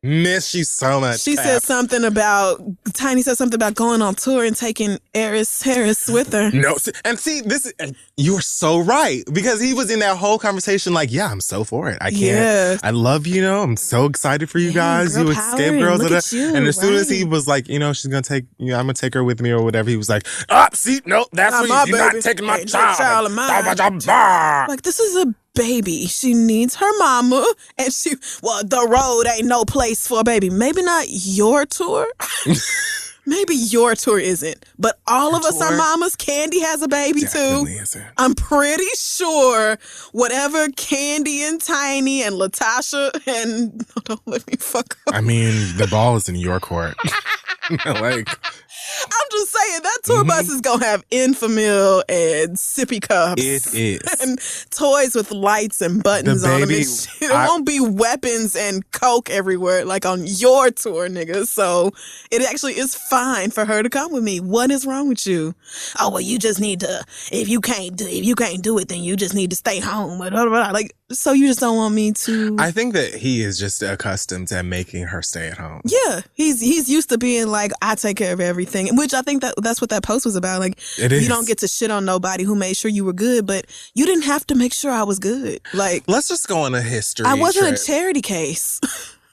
Miss you so much. She said something about, Tiny said something about going on tour and taking Eris Harris with her. No, and see, you are so right, because he was in that whole conversation like, yeah, I'm so for it. I can't. Yeah. I love you, I'm so excited for you guys. Girl you power, escape girls. look at you, and as soon as right. he was like, she's going to take, I'm going to take her with me or whatever, he was like, see, no, that's Not what my you're not baby. taking my Ain't no child. child of mine. Like, this is a baby. She needs her mama, and the road ain't no place for a baby. Maybe not your tour. Maybe your tour isn't, but all of us are mamas. Candy has a baby Definitely too. Isn't. I'm pretty sure whatever Candy and Tiny and Latasha and don't let me fuck up. I mean, the ball is in your court. I'm just saying that tour bus is gonna have Enfamil and sippy cups. It is. And toys with lights and buttons on them. It won't be weapons and coke everywhere like on your tour, nigga. So it actually is fine for her to come with me. What is wrong with you? Oh well, you just need to. If you can't do it, then you just need to stay home. Like, so you just don't want me to? I think that he is just accustomed to making her stay at home. Yeah, he's used to being like, I take care of everything, which I think that's what that post was about. Like, it is. You don't get to shit on nobody who made sure you were good, but you didn't have to make sure I was good. Like, let's just go on a history. I wasn't trip. a charity case.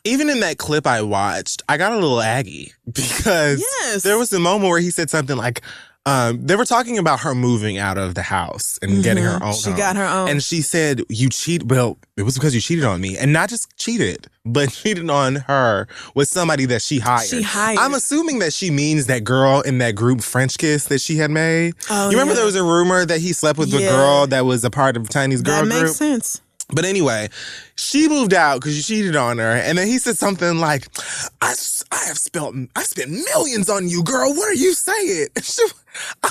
Even in that clip I watched, I got a little aggy because there was a moment where he said something like, they were talking about her moving out of the house and getting her own She home. got her own. And she said, well, it was because you cheated on me. And not just cheated, but cheated on her with somebody that she hired. I'm assuming that she means that girl in that group French Kiss that she had made. Oh, you remember there was a rumor that he slept with the girl that was a part of Tiny's girl group? That makes sense. But anyway, she moved out because you cheated on her. And then he said something like, I spent millions on you, girl. What are you saying? I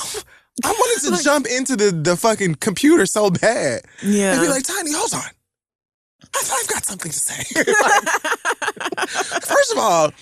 wanted to jump into the fucking computer so bad. Yeah. And be like, Tiny, hold on. I've got something to say. First of all,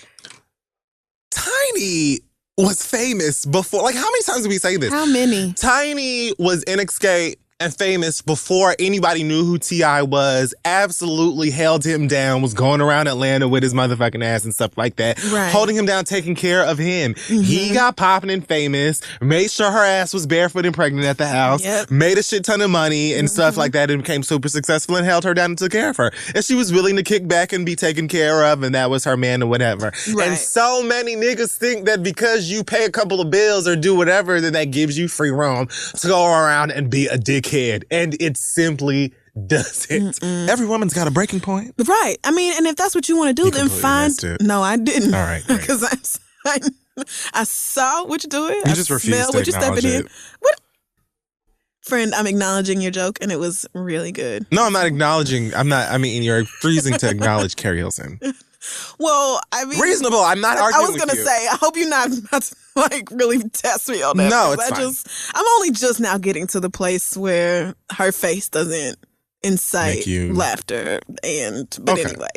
Tiny was famous before. Like, how many times did we say this? How many? Tiny was in Escape and famous before anybody knew who T.I. was, absolutely held him down, was going around Atlanta with his motherfucking ass and stuff like that, holding him down, taking care of him. He got popping and famous, made sure her ass was barefoot and pregnant at the house, made a shit ton of money and stuff like that, and became super successful and held her down and took care of her. And she was willing to kick back and be taken care of, and that was her man or whatever. And so many niggas think that because you pay a couple of bills or do whatever, that gives you free roam to go around and be a dickhead. And it simply doesn't. Every woman's got a breaking point. Right. I mean, and if that's what you want to do, then find... No, I didn't. All right, great. Because I saw what you're doing. You just refused to acknowledge it. What? Friend, I'm acknowledging your joke, and it was really good. No, I'm not acknowledging. You're refusing to acknowledge Carrie Hilson. Well, I mean... Reasonable. I'm not arguing with you. I was going to say, I hope you're not about to, really test me on that. No, it's fine. I'm only just now getting to the place where her face doesn't incite laughter. But anyway,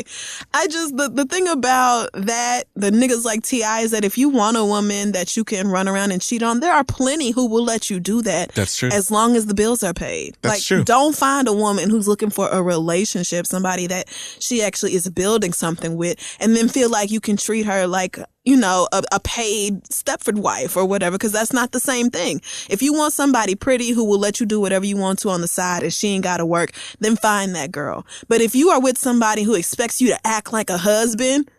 the thing about that, the niggas like T.I. is that if you want a woman that you can run around and cheat on, there are plenty who will let you do that. That's true. As long as the bills are paid. That's true. Don't find a woman who's looking for a relationship, somebody that she actually is building something with, and then feel like you can treat her like, a paid Stepford wife or whatever, because that's not the same thing. If you want somebody pretty who will let you do whatever you want to on the side and she ain't got to work, then find that girl. But if you are with somebody who expects you to act like a husband,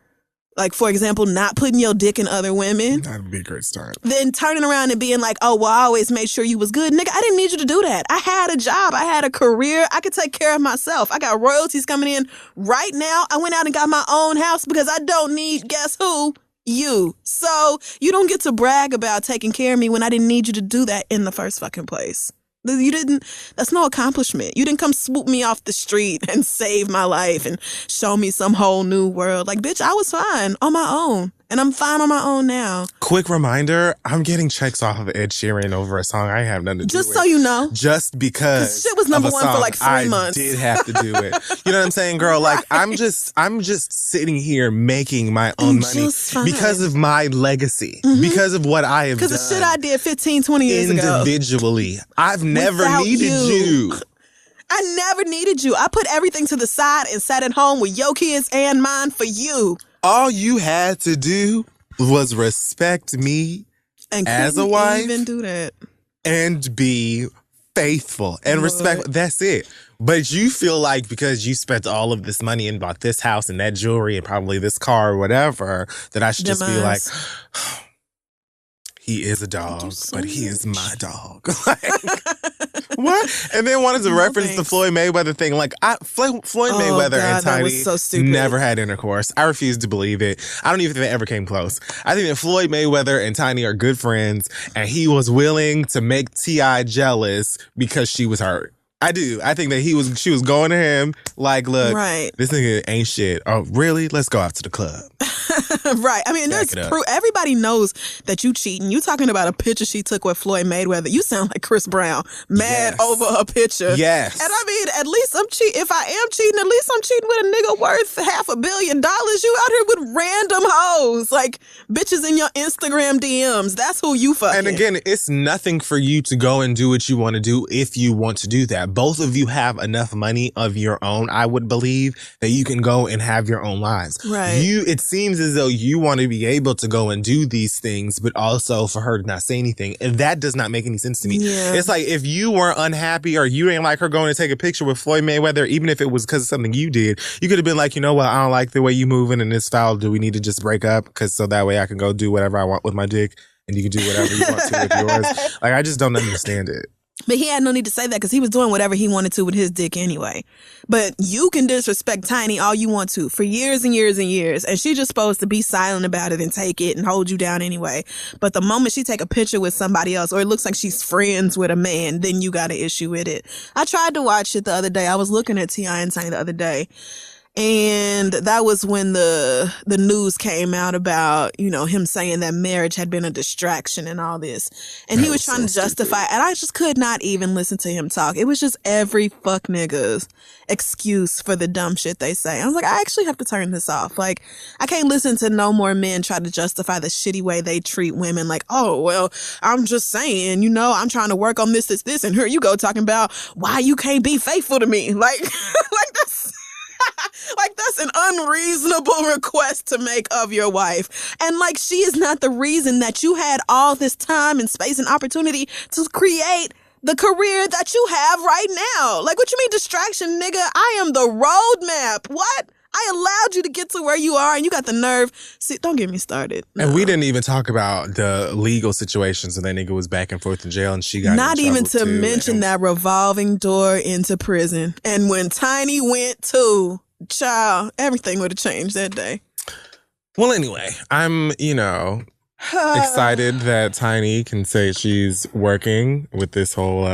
Like, for example, not putting your dick in other women. That'd be a great start. Then turning around and being like, oh, well, I always made sure you was good. Nigga, I didn't need you to do that. I had a job. I had a career. I could take care of myself. I got royalties coming in right now. I went out and got my own house because I don't need, guess who? You. So you don't get to brag about taking care of me when I didn't need you to do that in the first fucking place. You didn't, that's no accomplishment. You didn't come swoop me off the street and save my life and show me some whole new world. Like, bitch, I was fine on my own. And I'm fine on my own now. Quick reminder, I'm getting checks off of Ed Sheeran over a song I have nothing to do with. Just so you know. Just because shit was number one for like 3 months. I did have to do it. You know what I'm saying, girl? Like, I'm just sitting here making my own money because of my legacy. Because of what I have done. Because the shit I did 15, 20 years ago. Individually. I've never needed you. I never needed you. I put everything to the side and sat at home with your kids and mine for you. All you had to do was respect me and as a wife. Even do that. And be faithful and respectful. That's it. But you feel like because you spent all of this money and bought this house and that jewelry and probably this car or whatever, that I should just be like, he is a dog, but he is my dog. Like, what? And then wanted to reference the Floyd Mayweather thing. Like, Floyd Mayweather and Tiny never had intercourse. I refuse to believe it. I don't even think they ever came close. I think that Floyd Mayweather and Tiny are good friends, and he was willing to make T.I. jealous because she was hurt. I do. I think that she was going to him like, look, this nigga ain't shit. Oh, really? Let's go out to the club. Right. I mean, there's proof. Everybody knows that you cheating. You talking about a picture she took with Floyd Mayweather. You sound like Chris Brown, mad over a picture. Yes. And I mean, at least I'm cheating. If I am cheating, at least I'm cheating with a nigga worth $500 million. You out here with random hoes, like bitches in your Instagram DMs. That's who you fucking. And again, it's nothing for you to go and do what you want to do if you want to do that. Both of you have enough money of your own, I would believe, that you can go and have your own lives. Right. It seems as though you want to be able to go and do these things, but also for her to not say anything. And that does not make any sense to me. Yeah. It's like if you were unhappy or you didn't like her going to take a picture with Floyd Mayweather, even if it was because of something you did, you could have been like, you know what, I don't like the way you moving in this foul. Do we need to just break up? Because so that way I can go do whatever I want with my dick and you can do whatever you want to with yours. Like, I just don't understand it. But he had no need to say that because he was doing whatever he wanted to with his dick anyway. But you can disrespect Tiny all you want to for years and years and years. And she's just supposed to be silent about it and take it and hold you down anyway. But the moment she take a picture with somebody else or it looks like she's friends with a man, then you got an issue with it. I tried to watch it the other day. I was looking at T.I. and Tiny the other day. And that was when the news came out about, you know, him saying that marriage had been a distraction and all this. And he was trying to justify it. And I just could not even listen to him talk. It was just every fuck nigga's excuse for the dumb shit they say. I was like, I actually have to turn this off. Like, I can't listen to no more men try to justify the shitty way they treat women. Like, oh, well, I'm just saying, you know, I'm trying to work on this. And here you go talking about why you can't be faithful to me. Like, that's an unreasonable request to make of your wife. And like, she is not the reason that you had all this time and space and opportunity to create the career that you have right now. Like, what you mean distraction, nigga? I am the roadmap. What? I allowed you to get to where you are and you got the nerve. See, don't get me started. No. And we didn't even talk about the legal situations. And that nigga was back and forth in jail and she got not even to mention that revolving door into prison. And when Tiny went too, child, everything would have changed that day. Well, anyway, I'm, excited that Tiny can say she's working with this whole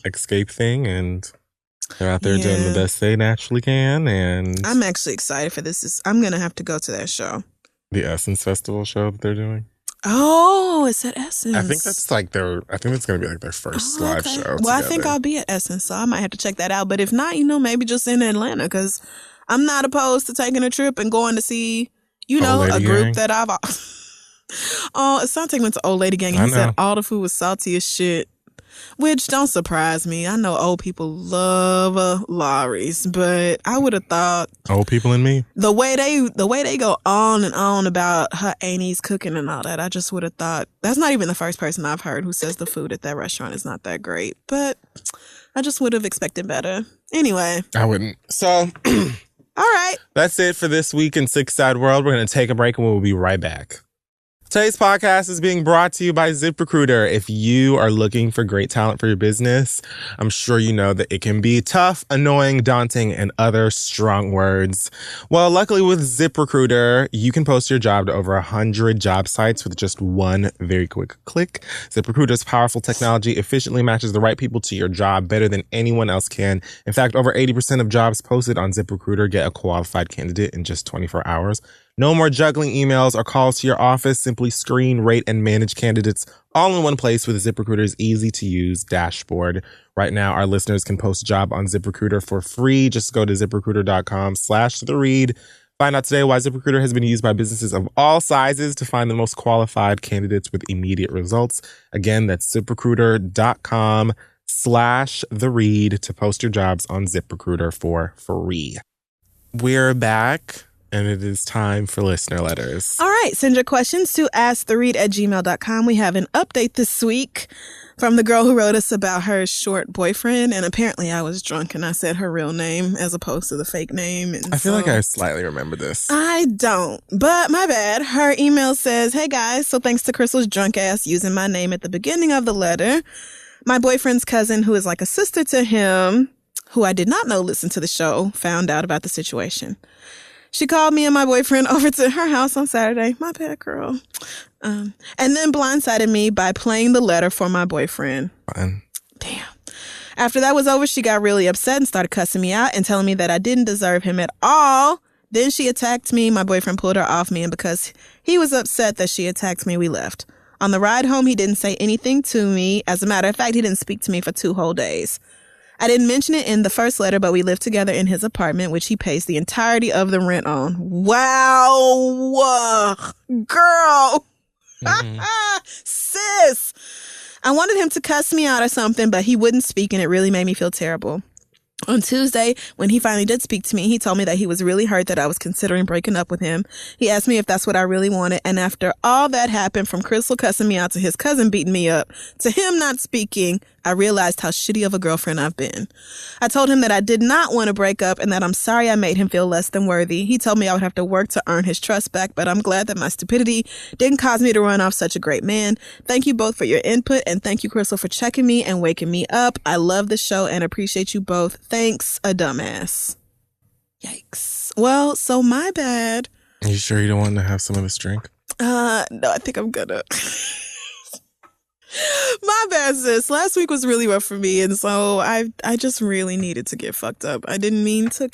escape thing and they're out there doing the best they naturally can. And I'm actually excited for this. I'm going to have to go to that show. The Essence Festival show that they're doing. Oh, it's at Essence. I think that's like I think it's going to be like their first live show. Well, together. I think I'll be at Essence, so I might have to check that out. But if not, maybe just in Atlanta because I'm not opposed to taking a trip and going to see, a group that I've... Oh, it's not taking me to Old Lady Gang. He said all the food was salty as shit. Which don't surprise me. I know old people love Lawry's, but I would have thought old people and me. The way they go on and on about her aunties cooking and all that, I just would have thought that's not even the first person I've heard who says the food at that restaurant is not that great. But I just would have expected better. Anyway, I wouldn't. So All right. That's it for this week in Six Side World. We're going to take a break and we'll be right back. Today's podcast is being brought to you by ZipRecruiter. If you are looking for great talent for your business, I'm sure you know that it can be tough, annoying, daunting, and other strong words. Well, luckily with ZipRecruiter, you can post your job to over 100 job sites with just one very quick click. ZipRecruiter's powerful technology efficiently matches the right people to your job better than anyone else can. In fact, over 80% of jobs posted on ZipRecruiter get a qualified candidate in just 24 hours. No more juggling emails or calls to your office. Simply screen, rate, and manage candidates all in one place with ZipRecruiter's easy-to-use dashboard. Right now, our listeners can post a job on ZipRecruiter for free. Just go to ZipRecruiter.com/theread. Find out today why ZipRecruiter has been used by businesses of all sizes to find the most qualified candidates with immediate results. Again, that's ZipRecruiter.com/theread to post your jobs on ZipRecruiter for free. We're back. And it is time for listener letters. All right. Send your questions to asktheread@gmail.com. We have an update this week from the girl who wrote us about her short boyfriend. And apparently I was drunk and I said her real name as opposed to the fake name. And I feel like I slightly remember this. I don't, but my bad. Her email says, "Hey guys, so thanks to Crystal's drunk ass using my name at the beginning of the letter. My boyfriend's cousin, who is like a sister to him, who I did not know listened to the show, found out about the situation. She called me and my boyfriend over to her house on Saturday. My bad, girl. And then blindsided me by playing the letter for my boyfriend. Fine. Damn. After that was over, she got really upset and started cussing me out and telling me that I didn't deserve him at all. Then she attacked me. My boyfriend pulled her off me, and because he was upset that she attacked me, we left. On the ride home, he didn't say anything to me. As a matter of fact, he didn't speak to me for 2 whole days. I didn't mention it in the first letter, but we live together in his apartment, which he pays the entirety of the rent on." Wow. Girl. Sis. I wanted him to cuss me out or something, but he wouldn't speak, and it really made me feel terrible. On Tuesday, when he finally did speak to me, he told me that he was really hurt that I was considering breaking up with him. He asked me if that's what I really wanted. And after all that happened, from Crystal cussing me out to his cousin beating me up to him not speaking, I realized how shitty of a girlfriend I've been. I told him that I did not want to break up and that I'm sorry I made him feel less than worthy. He told me I would have to work to earn his trust back, but I'm glad that my stupidity didn't cause me to run off such a great man. Thank you both for your input, and thank you, Crystal, for checking me and waking me up. I love the show and appreciate you both. Thanks, a dumbass. Yikes. Well, so my bad. Are you sure you don't want to have some of this drink? No, I think I'm gonna. My bad, sis. Last week was really rough for me, and so I just really needed to get fucked up. I didn't mean to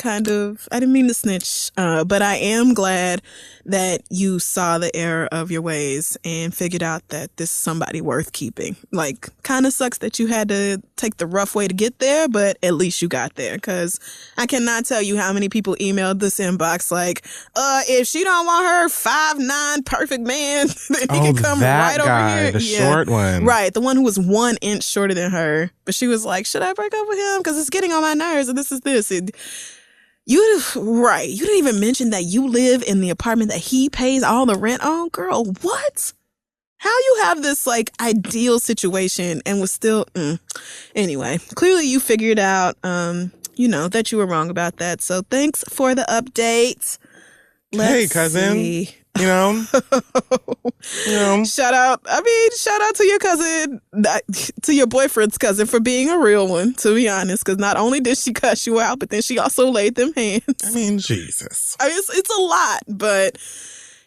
snitch, but I am glad that you saw the error of your ways and figured out that this is somebody worth keeping. Like, kind of sucks that you had to take the rough way to get there, but at least you got there, because I cannot tell you how many people emailed this inbox like, if she don't want her 5'9" perfect man, then he can come right guy, over here. The short one. Right, the one who was 1 inch shorter than her. But she was like, should I break up with him? Because it's getting on my nerves, and this is this. You didn't even mention that you live in the apartment that he pays all the rent on. Girl, what? How you have this, like, ideal situation and was still... Anyway, clearly you figured out, that you were wrong about that. So thanks for the update. Hey, cousin. See. You know? Shout out to your cousin, to your boyfriend's cousin for being a real one, to be honest, because not only did she cuss you out, but then she also laid them hands. I mean, Jesus. I mean, it's a lot, but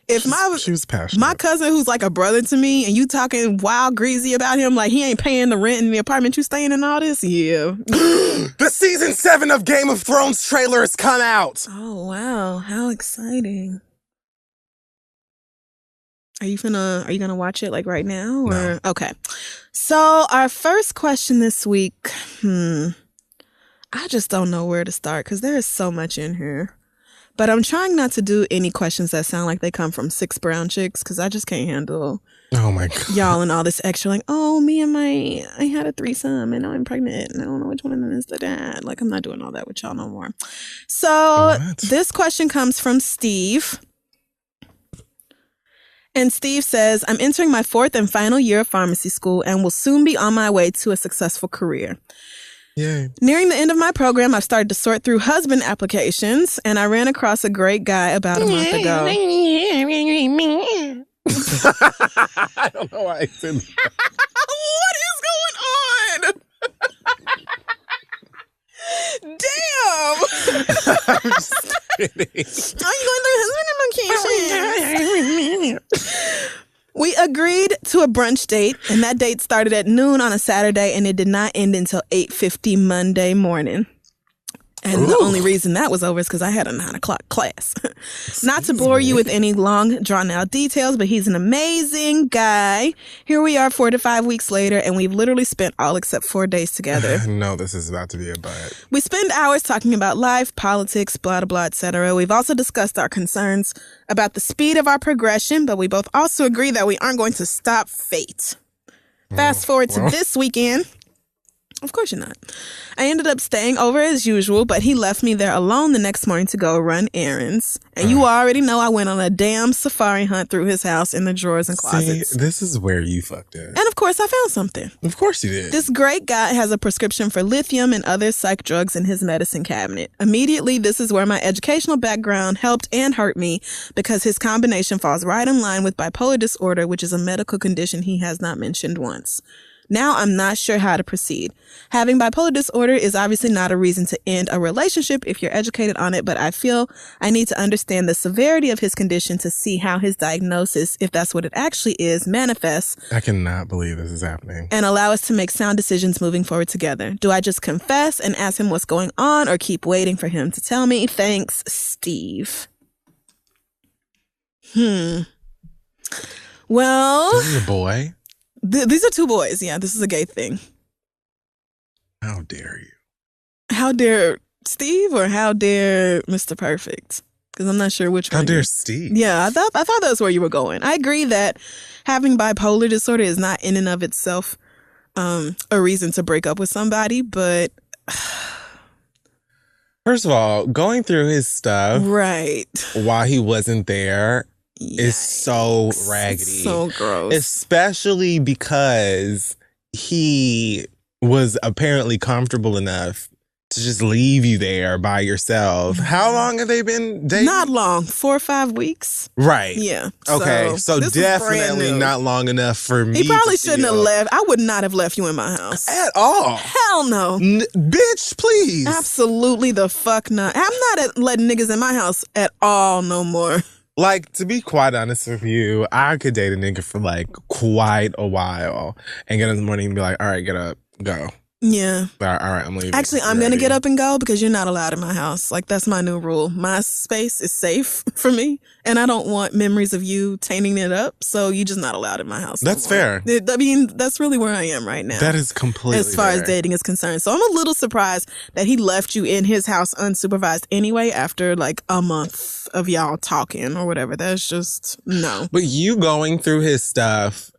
if she was passionate. My cousin, who's like a brother to me, and you talking wild greasy about him, like he ain't paying the rent in the apartment you staying in, all this, yeah. The season 7 of Game of Thrones trailer has come out. Oh, wow. How exciting. Are you gonna watch it like right now? Or No. Okay. So our first question this week, I just don't know where to start because there is so much in here. But I'm trying not to do any questions that sound like they come from 6 brown chicks because I just can't handle Oh my God. y'all and all this extra like, oh, I had a threesome and I'm pregnant and I don't know which one of them is the dad. Like, I'm not doing all that with y'all no more. So What? This question comes from Steve. And Steve says, I'm entering my 4th and final year of pharmacy school and will soon be on my way to a successful career. Yay. Nearing the end of my program, I've started to sort through husband applications, and I ran across a great guy about a month ago. I don't know why I said that. What is going on? Damn! I'm just kidding. Are you going through husband applications? We agreed to a brunch date, and that date started at noon on a Saturday, and it did not end until 8:50 Monday morning. And the only reason that was over is because I had a 9 o'clock class. Not to bore you with any long, drawn-out details, but he's an amazing guy. Here we are 4 to 5 weeks later, and we've literally spent all except 4 days together. No, this is about to be a butt. We spend hours talking about life, politics, blah, blah, blah, etc. We've also discussed our concerns about the speed of our progression, but we both also agree that we aren't going to stop fate. Fast forward to this weekend. Of course you're not. I ended up staying over as usual, but he left me there alone the next morning to go run errands. And you already know I went on a damn safari hunt through his house in the drawers and closets. See, this is where you fucked it. And of course, I found something. Of course you did. This great guy has a prescription for lithium and other psych drugs in his medicine cabinet. Immediately, this is where my educational background helped and hurt me because his combination falls right in line with bipolar disorder, which is a medical condition he has not mentioned once. Now I'm not sure how to proceed. Having bipolar disorder is obviously not a reason to end a relationship if you're educated on it, but I feel I need to understand the severity of his condition to see how his diagnosis, if that's what it actually is, manifests. I cannot believe this is happening. And allow us to make sound decisions moving forward together. Do I just confess and ask him what's going on or keep waiting for him to tell me? Thanks, Steve. Well, This is a boy? These are two boys. Yeah, this is a gay thing. How dare you? How dare Steve or how dare Mr. Perfect? Because I'm not sure which one. How dare Steve? Yeah, I thought that's where you were going. I agree that having bipolar disorder is not in and of itself a reason to break up with somebody, but First of all, going through his stuff right while he wasn't there is so raggedy. So gross. Especially because he was apparently comfortable enough to just leave you there by yourself. How long have they been dating? Not long. 4 or 5 weeks. Right. Yeah. Okay. So this was brand definitely new. not long enough for me. He probably to shouldn't have feel left. I would not have left you in my house. at all. Hell no. Bitch, please. Absolutely the fuck not. I'm not letting niggas in my house at all no more. Like, to be quite honest with you, I could date a nigga for like quite a while and get up in the morning and be like, all right, get up, go. Yeah. All right, I'm leaving. Actually, I'm You going to ready? get up and go because you're not allowed in my house. Like, that's my new rule. My space is safe for me, and I don't want memories of you tainting it up, so you're just not allowed in my house. That's no more. fair. I mean, that's really where I am right now. That is completely as far fair. as dating is concerned. So I'm a little surprised that he left you in his house unsupervised anyway after like a month of y'all talking or whatever. That's just no. But you going through his stuff,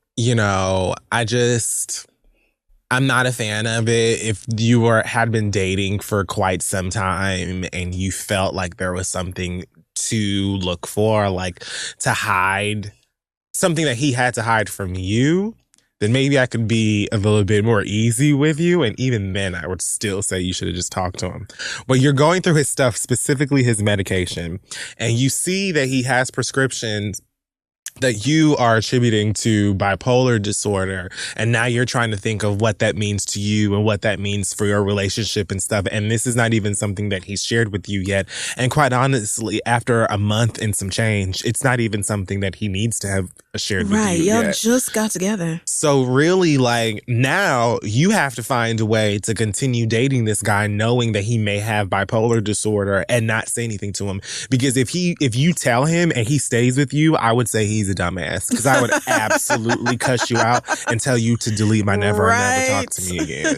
I'm not a fan of it. If you had been dating for quite some time and you felt like there was something to look for, like to hide, something that he had to hide from you, then maybe I could be a little bit more easy with you. And even then, I would still say you should have just talked to him. But you're going through his stuff, specifically his medication, and you see that he has prescriptions that you are attributing to bipolar disorder. And now you're trying to think of what that means to you and what that means for your relationship and stuff. And this is not even something that he's shared with you yet. And quite honestly, after a month and some change, it's not even something that he needs to have shared with you Right. Y'all yet. just got together. So really, like, now you have to find a way to continue dating this guy knowing that he may have bipolar disorder and not say anything to him. Because if you tell him and he stays with you, I would say he's a dumbass. Because I would absolutely cuss you out and tell you to delete my never and never talk to me again.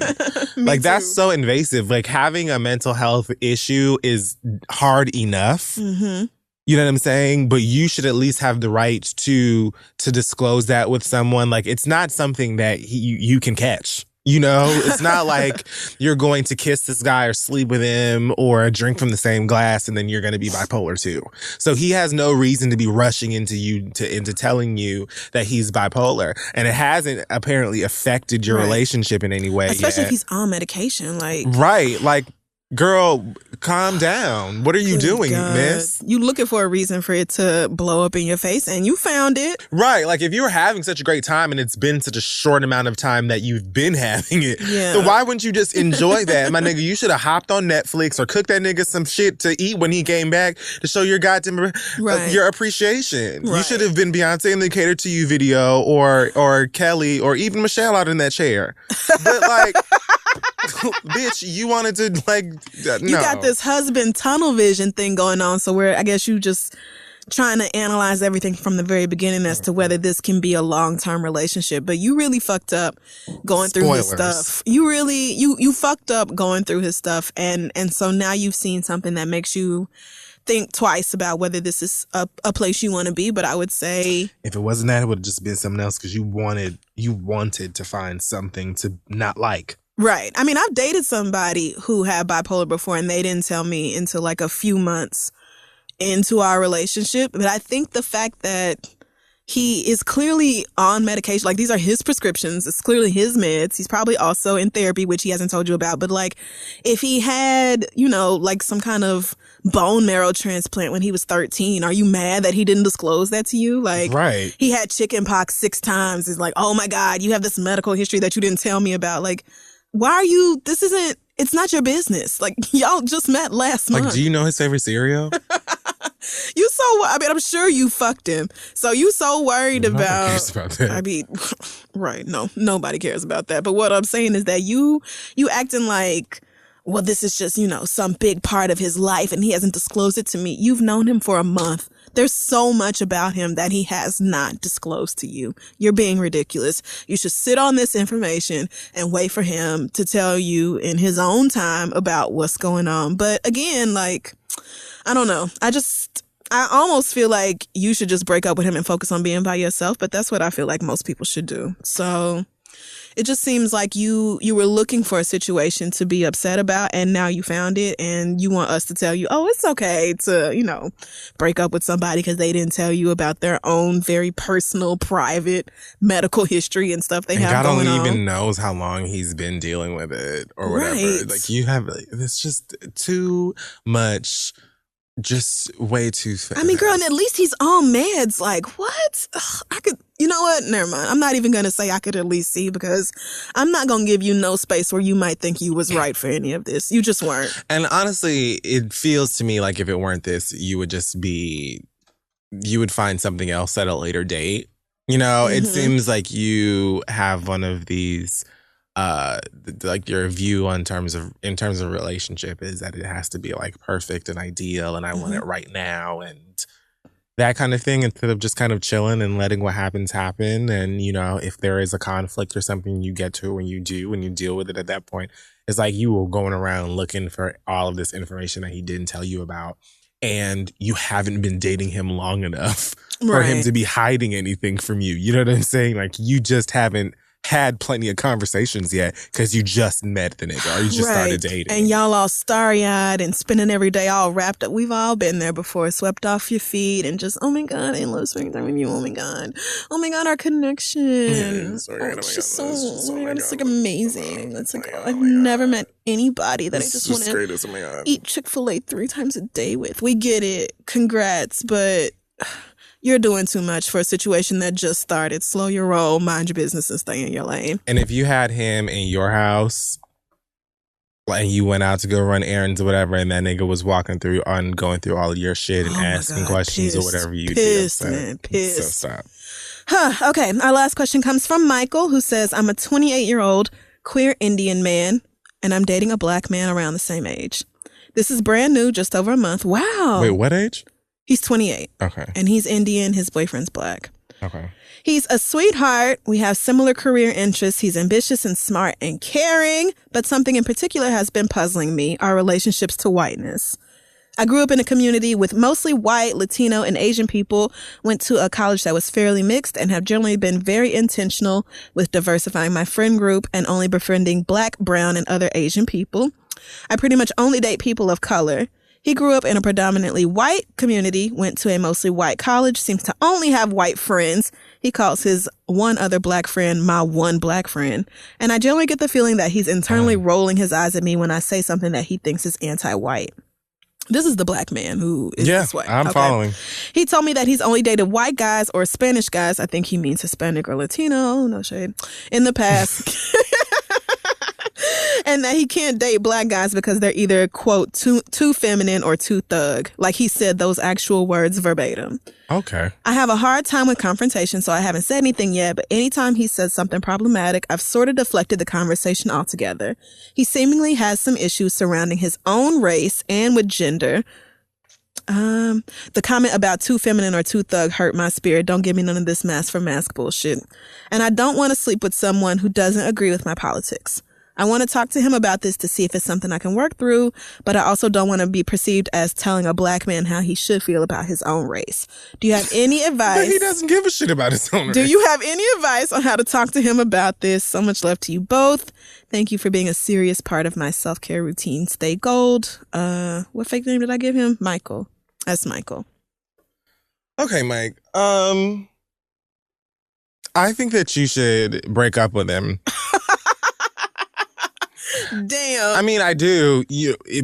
Like, that's so invasive. Like, having a mental health issue is hard enough. Mm-hmm. You know what I'm saying? But you should at least have the right to disclose that with someone. Like, it's not something that you can catch. You know, it's not like you're going to kiss this guy or sleep with him or drink from the same glass and then you're going to be bipolar too. So he has no reason to be rushing into telling you that he's bipolar. And it hasn't apparently affected your relationship in any way. Especially if he's on medication. Right. Like, girl, calm down. What are you doing, miss? You looking for a reason for it to blow up in your face, and you found it. Right. Like, if you were having such a great time and it's been such a short amount of time that you've been having it, then why wouldn't you just enjoy that? My nigga, you should have hopped on Netflix or cooked that nigga some shit to eat when he came back to show your goddamn your appreciation. Right. You should have been Beyonce in the Cater to You video or Kelly or even Michelle out in that chair. But like... bitch, you wanted to no. You got this husband tunnel vision thing going on, so I guess you just trying to analyze everything from the very beginning as to whether this can be a long-term relationship. But you really fucked up going through his stuff. You really you fucked up going through his stuff, and so now you've seen something that makes you think twice about whether this is a place you want to be. But I would say if it wasn't that, it would have just been something else because you wanted to find something to not like. Right. I mean, I've dated somebody who had bipolar before and they didn't tell me until like a few months into our relationship. But I think the fact that he is clearly on medication, like these are his prescriptions, it's clearly his meds. He's probably also in therapy, which he hasn't told you about. But like if he had, like some kind of bone marrow transplant when he was 13, are you mad that he didn't disclose that to you? Like, right. He had chicken pox 6 times. It's like, oh my God, you have this medical history that you didn't tell me about. Like, why are you, it's not your business. Like, y'all just met last month. Like, do you know his favorite cereal? I'm sure you fucked him. So you so worried Nobody cares about that. I mean, right. No, nobody cares about that. But what I'm saying is that you acting like, well, this is just, some big part of his life and he hasn't disclosed it to me. You've known him for a month. There's so much about him that he has not disclosed to you. You're being ridiculous. You should sit on this information and wait for him to tell you in his own time about what's going on. But again, like, I don't know. I almost feel like you should just break up with him and focus on being by yourself. But that's what I feel like most people should do. So it just seems like you were looking for a situation to be upset about, and now you found it, and you want us to tell you, oh, it's okay to, break up with somebody because they didn't tell you about their own very personal, private medical history and stuff they have going on. God only even knows how long he's been dealing with it or whatever. Right. Like, it's just too much. Just way too fast. I mean, girl, and at least he's on meds. Like, what? Ugh, you know what? Never mind. I'm not even going to say I could at least see because I'm not going to give you no space where you might think you was right for any of this. You just weren't. And honestly, it feels to me like if it weren't this, you would find something else at a later date. It seems like you have one of these, like your view in terms of relationship is that it has to be like perfect and ideal and I want it right now and that kind of thing, instead of just kind of chilling and letting what happens happen. And, if there is a conflict or something you get to when you deal with it at that point, it's like you were going around looking for all of this information that he didn't tell you about. And you haven't been dating him long enough for him to be hiding anything from you. You know what I'm saying? Like, you just haven't had plenty of conversations yet because you just met the nigga or you just started dating. And y'all all starry-eyed and spending every day all wrapped up. We've all been there before. Swept off your feet and just, oh my God, I love spending time with you. Oh my God. Oh my God, our connection. It's like amazing. It's like, I've never met anybody that I just want to eat Chick-fil-A 3 times a day with. We get it. Congrats. But you're doing too much for a situation that just started. Slow your roll, mind your business, and stay in your lane. And if you had him in your house and you went out to go run errands or whatever, and that nigga was going through all of your shit and asking questions or whatever, you'd be upset. Pissed. So stop. Okay, our last question comes from Michael, who says, I'm a 28-year-old queer Indian man, and I'm dating a black man around the same age. This is brand new, just over a month. Wow. Wait, what age? He's 28. Okay. And he's Indian. His boyfriend's black. Okay. He's a sweetheart. We have similar career interests. He's ambitious and smart and caring. But something in particular has been puzzling me, our relationships to whiteness. I grew up in a community with mostly white, Latino, and Asian people, went to a college that was fairly mixed, and have generally been very intentional with diversifying my friend group and only befriending Black, brown, and other Asian people. I pretty much only date people of color. He grew up in a predominantly white community, went to a mostly white college, seems to only have white friends. He calls his one other Black friend my one Black friend. And I generally get the feeling that he's internally rolling his eyes at me when I say something that he thinks is anti-white. This is the Black man who is this way. I'm following. He told me that he's only dated white guys or Spanish guys. I think he means Hispanic or Latino. No shade. In the past. And that he can't date Black guys because they're either, quote, too feminine or too thug. Like he said those actual words verbatim. Okay. I have a hard time with confrontation, so I haven't said anything yet, but anytime he says something problematic, I've sort of deflected the conversation altogether. He seemingly has some issues surrounding his own race and with gender. The comment about too feminine or too thug hurt my spirit. Don't give me none of this mask for mask bullshit. And I don't want to sleep with someone who doesn't agree with my politics. I want to talk to him about this to see if it's something I can work through, but I also don't want to be perceived as telling a Black man how he should feel about his own race. Do you have any advice? But he doesn't give a shit about his own race. Do you have any advice on how to talk to him about this? So much love to you both. Thank you for being a serious part of my self-care routine. Stay gold. What fake name did I give him? Michael. That's Michael. Okay, Mike. I think that you should break up with him. Damn. I mean, I do.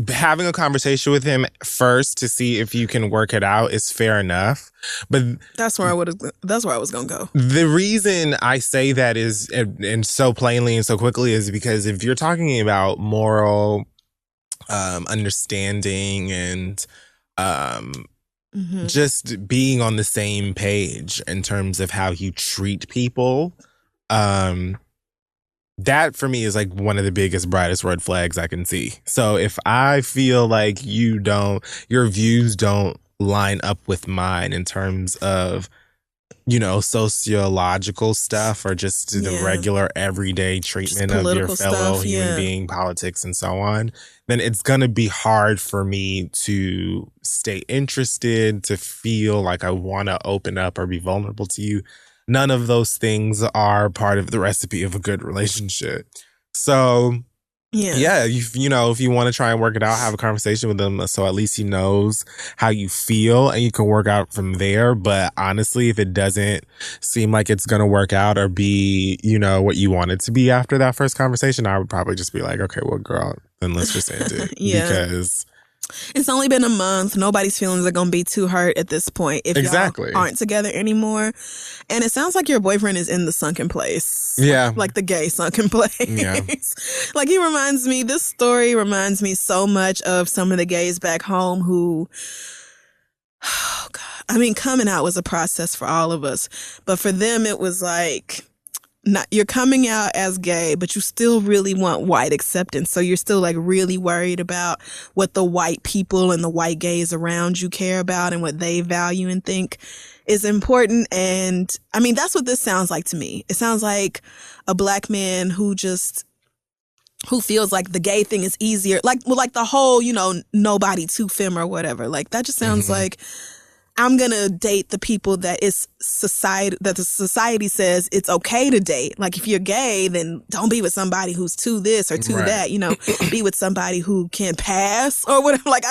Having a conversation with him first to see if you can work it out is fair enough. But that's where I was going to go. The reason I say that is, and so plainly and so quickly, is because if you're talking about moral understanding and just being on the same page in terms of how you treat people, that for me is like one of the biggest, brightest red flags I can see. So if I feel like your views don't line up with mine in terms of, sociological stuff or just the regular everyday treatment of your fellow human being, politics and so on, then it's going to be hard for me to stay interested, to feel like I want to open up or be vulnerable to you. None of those things are part of the recipe of a good relationship. So, if you want to try and work it out, have a conversation with him so at least he knows how you feel and you can work out from there. But honestly, if it doesn't seem like it's going to work out or be, what you want it to be after that first conversation, I would probably just be like, okay, well, girl, then let's just end it. Because it's only been a month. Nobody's feelings are going to be too hurt at this point if y'all aren't together anymore. And it sounds like your boyfriend is in the sunken place. Yeah. Like the gay sunken place. Yeah. Like this story reminds me so much of some of the gays back home who, oh God. I mean, coming out was a process for all of us. But for them, it was like, you're coming out as gay, but you still really want white acceptance. So you're still like really worried about what the white people and the white gays around you care about and what they value and think is important. And I mean, that's what this sounds like to me. It sounds like a Black man who feels like the gay thing is easier. Like the whole, nobody too femme or whatever. Like that just sounds like, I'm going to date the people that the society says it's okay to date. Like if you're gay, then don't be with somebody who's too this or too that, be with somebody who can pass or whatever. Like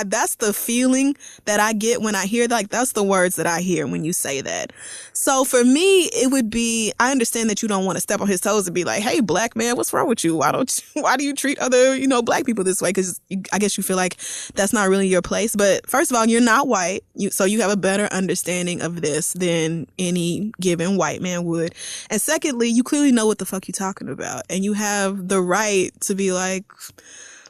that's the feeling that I get when I hear that. Like that's the words that I hear when you say that. So for me, it would be, I understand that you don't want to step on his toes and be like, hey, Black man, what's wrong with you? Why do you treat other, Black people this way? Because I guess you feel like that's not really your place. But first of all, you're not white. So you have a better understanding of this than any given white man would. And secondly, you clearly know what the fuck you're talking about. And you have the right to be like,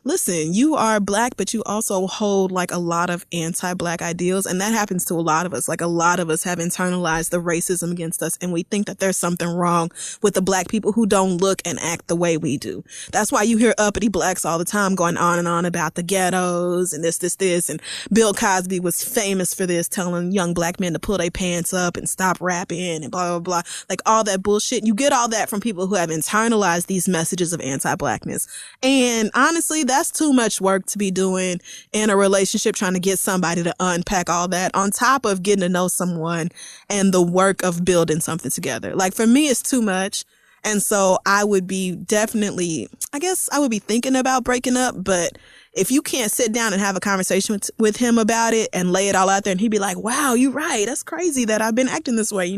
listen, you are Black, but you also hold like a lot of anti-Black ideals. And that happens to a lot of us. Like a lot of us have internalized the racism against us. And we think that there's something wrong with the Black people who don't look and act the way we do. That's why you hear uppity Blacks all the time going on and on about the ghettos and this. And Bill Cosby was famous for this, telling young Black men to pull their pants up and stop rapping and blah, blah, blah. Like all that bullshit. You get all that from people who have internalized these messages of anti-Blackness. And honestly, that that's too much work to be doing in a relationship, trying to get somebody to unpack all that on top of getting to know someone and the work of building something together. Like, for me, it's too much. And so I would be thinking about breaking up, but if you can't sit down and have a conversation with him about it and lay it all out there, and he'd be like, wow, you're right. That's crazy that I've been acting this way,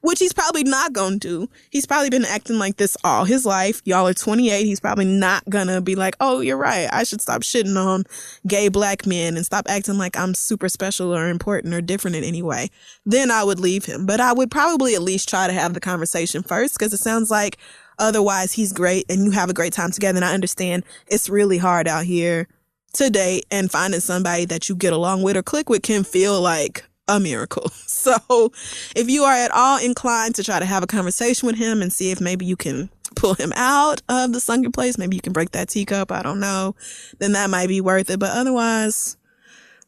which he's probably not going to do. He's probably been acting like this all his life. Y'all are 28. He's probably not going to be like, oh, you're right. I should stop shitting on gay black men and stop acting like I'm super special or important or different in any way. Then I would leave him. But I would probably at least try to have the conversation first, because it sounds like otherwise he's great and you have a great time together. And I understand it's really hard out here to date, and finding somebody that you get along with or click with can feel like a miracle. So if you are at all inclined to try to have a conversation with him and see if maybe you can pull him out of the sunken place, maybe you can break that teacup, I don't know, then that might be worth it. But otherwise,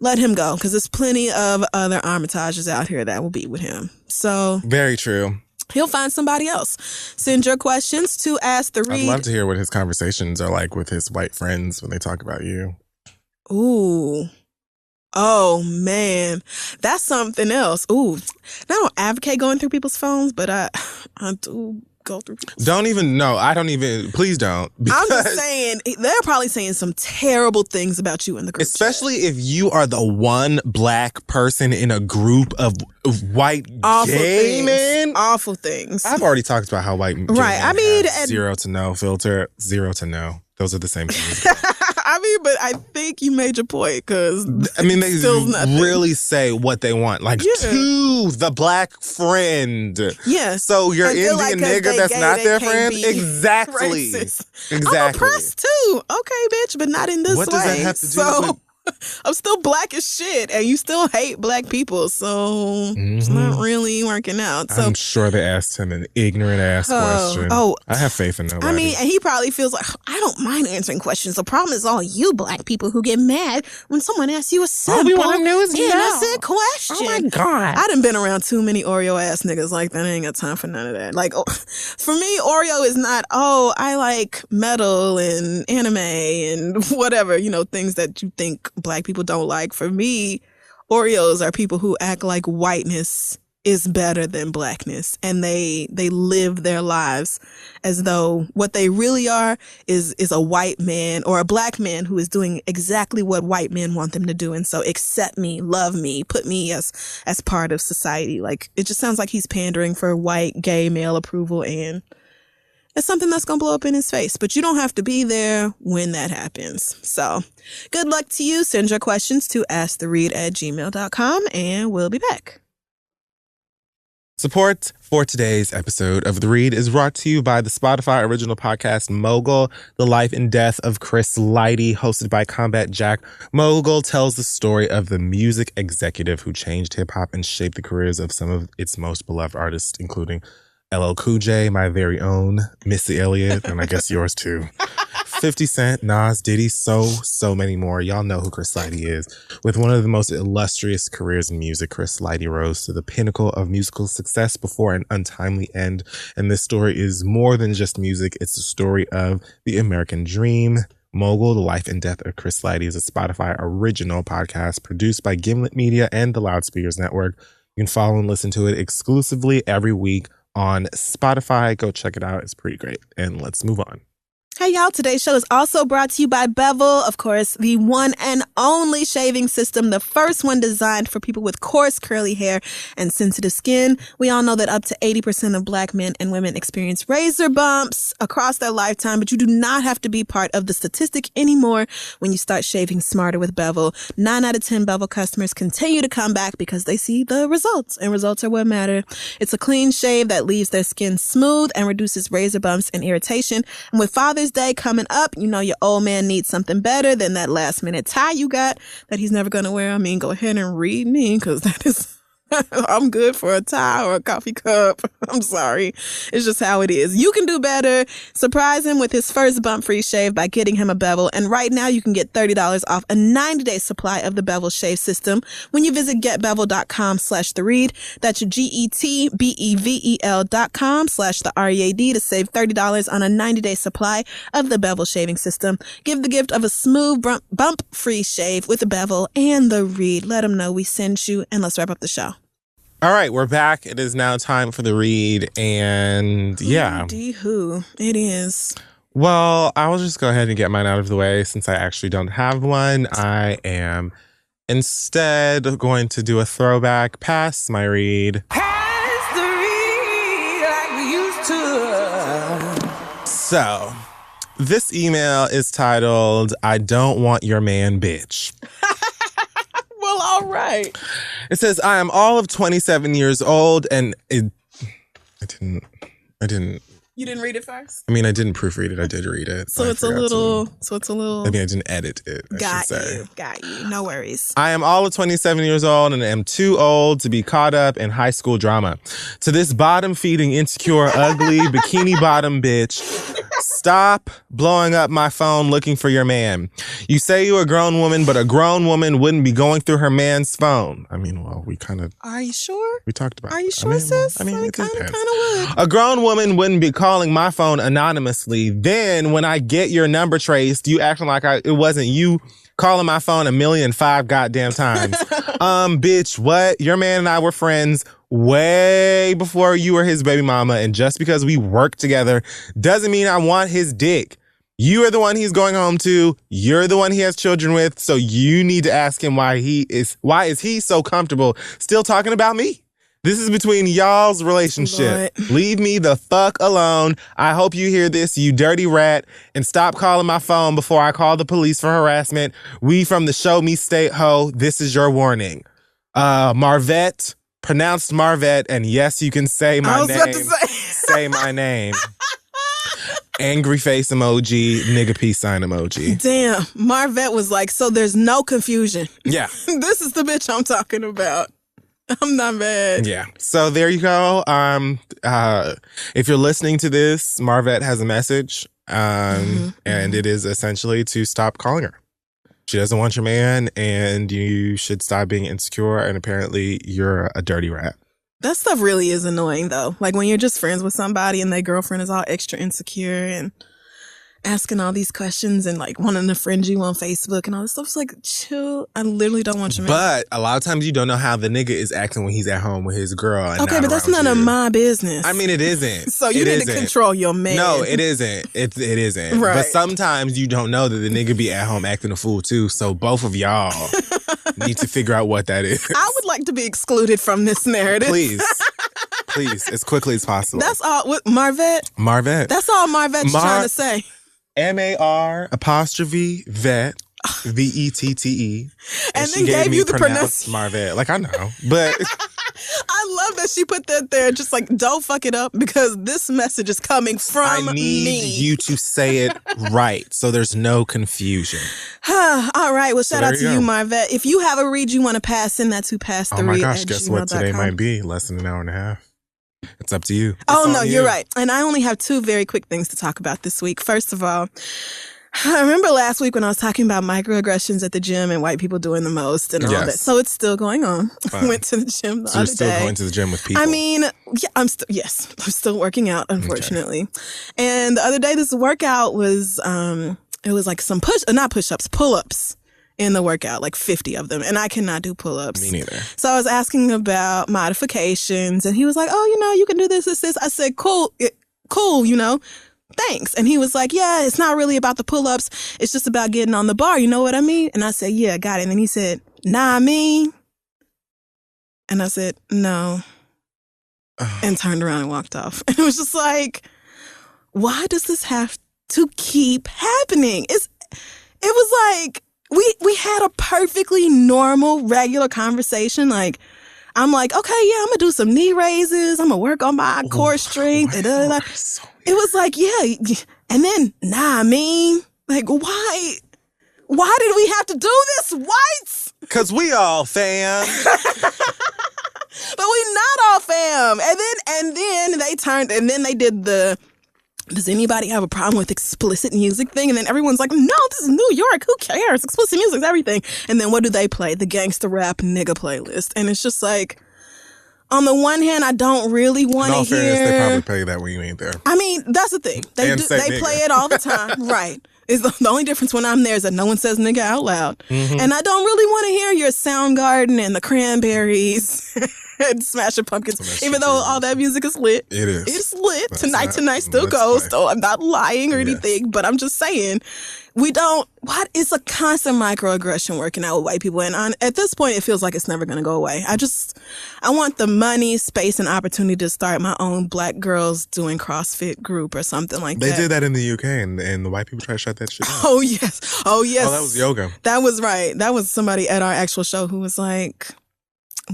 let him go, because there's plenty of other Armitages out here that will be with him. So very true. He'll find somebody else. Send your questions to Ask the Read. I'd love to hear what his conversations are like with his white friends when they talk about you. Ooh. Oh, man. That's something else. Ooh. I don't advocate going through people's phones, but I do go through people's Don't even, no, I don't even, please don't. I'm just saying, they're probably saying some terrible things about you in the group especially chat. If you are the one black person in a group of white awful gay things. men. Awful things. I've already talked about how white gay right. men I mean, have zero to no filter, zero to no. Those are the same things. I mean, but I think you made your point, because I mean, they really say what they want, like to the black friend. Yeah. So your Indian nigga that's not their friend, exactly. Racist. Exactly. I'm oppressed too. Okay, bitch, but not in this way. What does that have to do with? I'm still black as shit, and you still hate black people, so it's not really working out. So I'm sure they asked him an ignorant ass question. Oh, I have faith in nobody. I mean, and he probably feels like, I don't mind answering questions. The problem is all you black people who get mad when someone asks you a simple, innocent question. Oh my God. I done been around too many Oreo ass niggas like that. I ain't got time for none of that. Like, for me, Oreo is not, I like metal and anime and whatever, things that you think black people don't like. For me, Oreos are people who act like whiteness is better than blackness, and they live their lives as though what they really are is a white man or a black man who is doing exactly what white men want them to do. And so accept me, love me, put me as part of society. Like, it just sounds like he's pandering for white gay male approval, and it's something that's going to blow up in his face. But you don't have to be there when that happens. So good luck to you. Send your questions to asktheread@gmail.com, and we'll be back. Support for today's episode of The Read is brought to you by the Spotify original podcast Mogul, The Life and Death of Chris Lighty, hosted by Combat Jack. Mogul tells the story of the music executive who changed hip-hop and shaped the careers of some of its most beloved artists, including LL Cool J, my very own, Missy Elliott, and I guess yours too. 50 Cent, Nas, Diddy, so many more. Y'all know who Chris Lighty is. With one of the most illustrious careers in music, Chris Lighty rose to the pinnacle of musical success before an untimely end. And this story is more than just music. It's the story of the American dream. Mogul, The Life and Death of Chris Lighty is a Spotify original podcast produced by Gimlet Media and the Loudspeakers Network. You can follow and listen to it exclusively every week on Spotify. Go check it out. It's pretty great. And let's move on. Hey, y'all. Today's show is also brought to you by Bevel. Of course, the one and only shaving system, the first one designed for people with coarse, curly hair and sensitive skin. We all know that up to 80% of black men and women experience razor bumps across their lifetime, but you do not have to be part of the statistic anymore when you start shaving smarter with Bevel. 9 out of 10 Bevel customers continue to come back because they see the results, and results are what matter. It's a clean shave that leaves their skin smooth and reduces razor bumps and irritation. And with Father's Day coming up, you know your old man needs something better than that last minute tie you got that he's never going to wear. I mean, go ahead and read me, because that is I'm good for a tie or a coffee cup. I'm sorry. It's just how it is. You can do better. Surprise him with his first bump-free shave by getting him a bevel. And right now you can get $30 off a 90-day supply of the Bevel Shave System when you visit getbevel.com/theread. That's GETBEVEL.com/theREAD to save $30 on a 90-day supply of the Bevel Shaving System. Give the gift of a smooth bump-free shave with a bevel and the read. Let them know we sent you, and let's wrap up the show. All right, we're back. It is now time for the read, and yeah. Who it is. Well, I'll just go ahead and get mine out of the way since I actually don't have one. I am instead going to do a throwback past my read. Past the read like we used to. So, this email is titled, I Don't Want Your Man, Bitch. Well, all right. It says, I am all of 27 years old, and I didn't. You didn't read it first? I mean, I didn't proofread it. I did read it. So it's a little. I mean, I didn't edit it. Got you. No worries. I am all of 27 years old and am too old to be caught up in high school drama. To this bottom-feeding, insecure, ugly, bikini bottom bitch, stop blowing up my phone looking for your man. You say you're a grown woman, but a grown woman wouldn't be going through her man's phone. I mean, well, we kind of... Are you sure? We talked about it. Are you sure, sis? I mean, it kind depends. of would. A grown woman wouldn't be calling my phone anonymously. Then when I get your number traced, you acting like it wasn't you calling my phone 1,000,005 goddamn times. Bitch, what? Your man and I were friends way before you were his baby mama, and just because we work together doesn't mean I want his dick. You are the one he's going home to. You're the one he has children with. So you need to ask him why is he so comfortable still talking about me? This is between y'all's relationship. Lord. Leave me the fuck alone. I hope you hear this, you dirty rat, and stop calling my phone before I call the police for harassment. We from the Show Me State Ho. This is your warning. Marvette, pronounced Marvette, and yes, you can say my name. I was about to say. Say my name. Angry face emoji, nigga peace sign emoji. Damn, Marvette was like, so there's no confusion. Yeah. This is the bitch I'm talking about. I'm not mad. Yeah. So there you go. If you're listening to this, Marvette has a message, and it is essentially to stop calling her. She doesn't want your man, and you should stop being insecure, and apparently you're a dirty rat. That stuff really is annoying, though. Like when you're just friends with somebody and their girlfriend is all extra insecure and asking all these questions and like wanting to friend you on Facebook and all this stuff. It's like, chill. I literally don't want your man. But a lot of times you don't know how the nigga is acting when he's at home with his girl. And okay, but that's none of my business. I mean, it isn't. So you need to control your man. No, it isn't. It isn't. Right. But sometimes you don't know that the nigga be at home acting a fool too. So both of y'all need to figure out what that is. I would like to be excluded from this narrative. Please, as quickly as possible. That's all. What, Marvette? Marvette. That's all Marvette's trying to say. MAR_vet VETTE. And then gave you the pronounced Marvette. Like, I know, but I love that she put that there. Just like, don't fuck it up because this message is coming from me. I need you to say it right so there's no confusion. All right. Well, shout out to you, Marvette. If you have a read you want to pass, send that to pasttheread@gmail.com. Oh my gosh, guess what today might be? Less than an hour and a half. It's up to you. Oh, no, you're right. And I only have two very quick things to talk about this week. First of all, I remember last week when I was talking about microaggressions at the gym and white people doing the most and all that. So it's still going on. I went to the gym the other day. You're still going to the gym with people? I mean, yeah, I'm still working out, unfortunately. Okay. And the other day, this workout was, it was like some pull-ups in the workout, like 50 of them. And I cannot do pull-ups. Me neither. So I was asking about modifications and he was like, oh, you can do this. I said, cool, thanks. And he was like, yeah, it's not really about the pull-ups. It's just about getting on the bar. You know what I mean? And I said, yeah, got it. And then he said, nah, I mean. And I said, no. And turned around and walked off. And it was just like, why does this have to keep happening? It was like, we had a perfectly normal, regular conversation. Like, I'm like, okay, yeah, I'm going to do some knee raises. I'm going to work on my core strength. It was like, yeah. And then, nah, I mean, like, why did we have to do this, whites? Because we all fam. But we not all fam. And then they turned, and then they did the, does anybody have a problem with explicit music thing? And then everyone's like, no, this is New York. Who cares? Explicit music's everything. And then what do they play? The gangster rap nigga playlist. And it's just like, on the one hand, I don't really want to hear. In all fairness, they probably play that when you ain't there. I mean, that's the thing. They play it all the time. Right. Is the only difference when I'm there is that no one says nigga out loud. Mm-hmm. And I don't really want to hear your Soundgarden and the Cranberries and Smashing Pumpkins, even though all that music is lit. It is. It's lit. Tonight still goes. So I'm not lying or anything, but I'm just saying, it's a constant microaggression working out with white people. And at this point, it feels like it's never going to go away. I want the money, space, and opportunity to start my own Black girls doing CrossFit group or something like that. They did that in the UK, and the white people tried to shut that shit down. Oh, yes. Oh, that was yoga. That was right. That was somebody at our actual show who was like,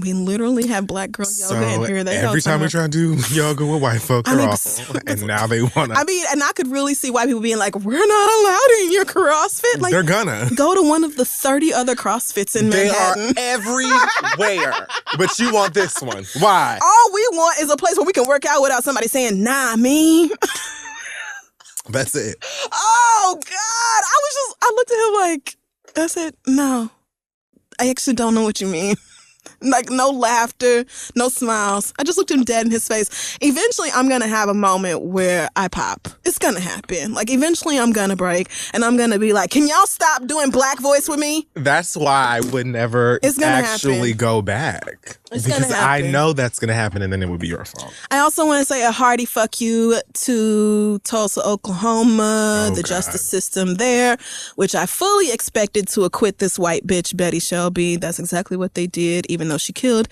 we literally have Black girl yoga, and here they go. Every time we try to do yoga with white folk, they're awful. And now they want to. I mean, and I could really see white people being like, we're not allowed in your CrossFit. Like, they're gonna. Go to one of the 30 other CrossFits in Manhattan. They are everywhere. But you want this one. Why? All we want is a place where we can work out without somebody saying, nah, me. That's it. Oh, God. I looked at him like, I said, no, I actually don't know what you mean. Like, no laughter, no smiles. I just looked him dead in his face. Eventually, I'm going to have a moment where I pop. It's going to happen. Like, eventually, I'm going to break, and I'm going to be like, can y'all stop doing Black voice with me? That's why I would never actually go back. Because I know that's going to happen, and then it would be your fault. I also want to say a hearty fuck you to Tulsa, Oklahoma, the justice system there, which I fully expected to acquit this white bitch, Betty Shelby. That's exactly what they did, even though she killed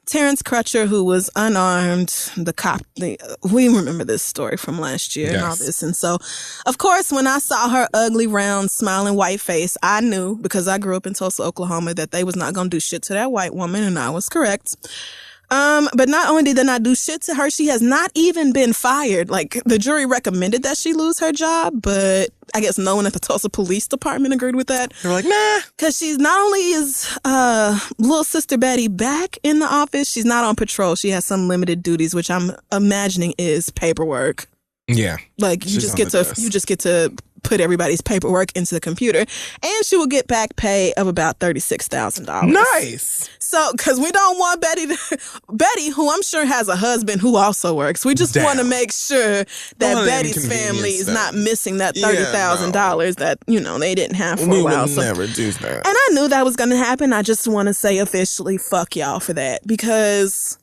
Terrence Crutcher, who was unarmed, the cop. We remember this story from last year and all this. And so, of course, when I saw her ugly, round, smiling white face, I knew, because I grew up in Tulsa, Oklahoma, that they was not going to do shit to that white woman, and I was correct. But not only did they not do shit to her, she has not even been fired. Like, the jury recommended that she lose her job, but I guess no one at the Tulsa Police Department agreed with that. They're like, nah. Because she's not only is little sister Betty back in the office, she's not on patrol. She has some limited duties, which I'm imagining is paperwork. Yeah. Like, you just get to put everybody's paperwork into the computer, and she will get back pay of about $36,000. Nice. So, because we don't want Betty, who I'm sure has a husband who also works. We just want to make sure that Betty's family is not missing that $30,000 that, they didn't have for a while. We would never do that. And I knew that was going to happen. I just want to say officially, fuck y'all for that, because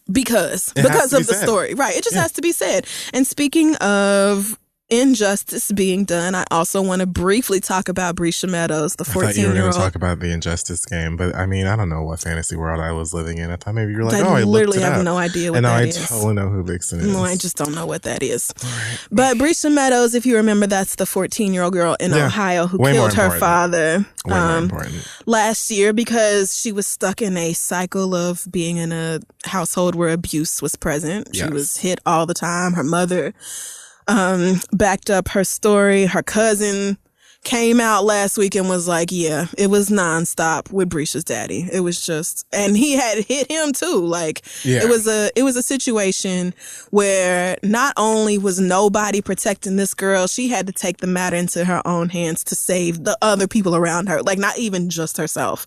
of the story. Right. It just has to be said. And speaking of injustice being done, I also want to briefly talk about Brescia Meadows, the 14-year-old. I thought you were going to talk about the injustice game, but I mean, I don't know what fantasy world I was living in. I thought maybe you were like, I literally have no idea what that is. And I totally know who Vixen is. No, I just don't know what that is. Right. But Brescia Meadows, if you remember, that's the 14-year-old girl in Ohio who killed her father last year because she was stuck in a cycle of being in a household where abuse was present. Yes. She was hit all the time. Her mother backed up her story. Her cousin came out last week and was like, yeah, it was nonstop with Brescia's daddy. It was just, and he had hit him too. Like, it was a situation where not only was nobody protecting this girl, she had to take the matter into her own hands to save the other people around her. Like, not even just herself.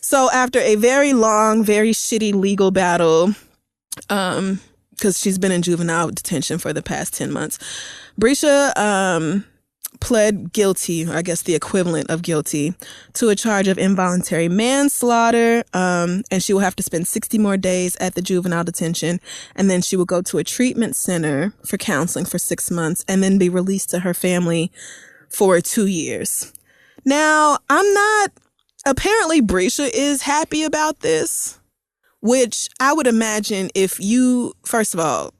So after a very long, very shitty legal battle, because she's been in juvenile detention for the past 10 months. Brescia pled guilty, or I guess the equivalent of guilty, to a charge of involuntary manslaughter, and she will have to spend 60 more days at the juvenile detention, and then she will go to a treatment center for counseling for 6 months, and then be released to her family for 2 years. Now, apparently Brescia is happy about this, which I would imagine if you, first of all,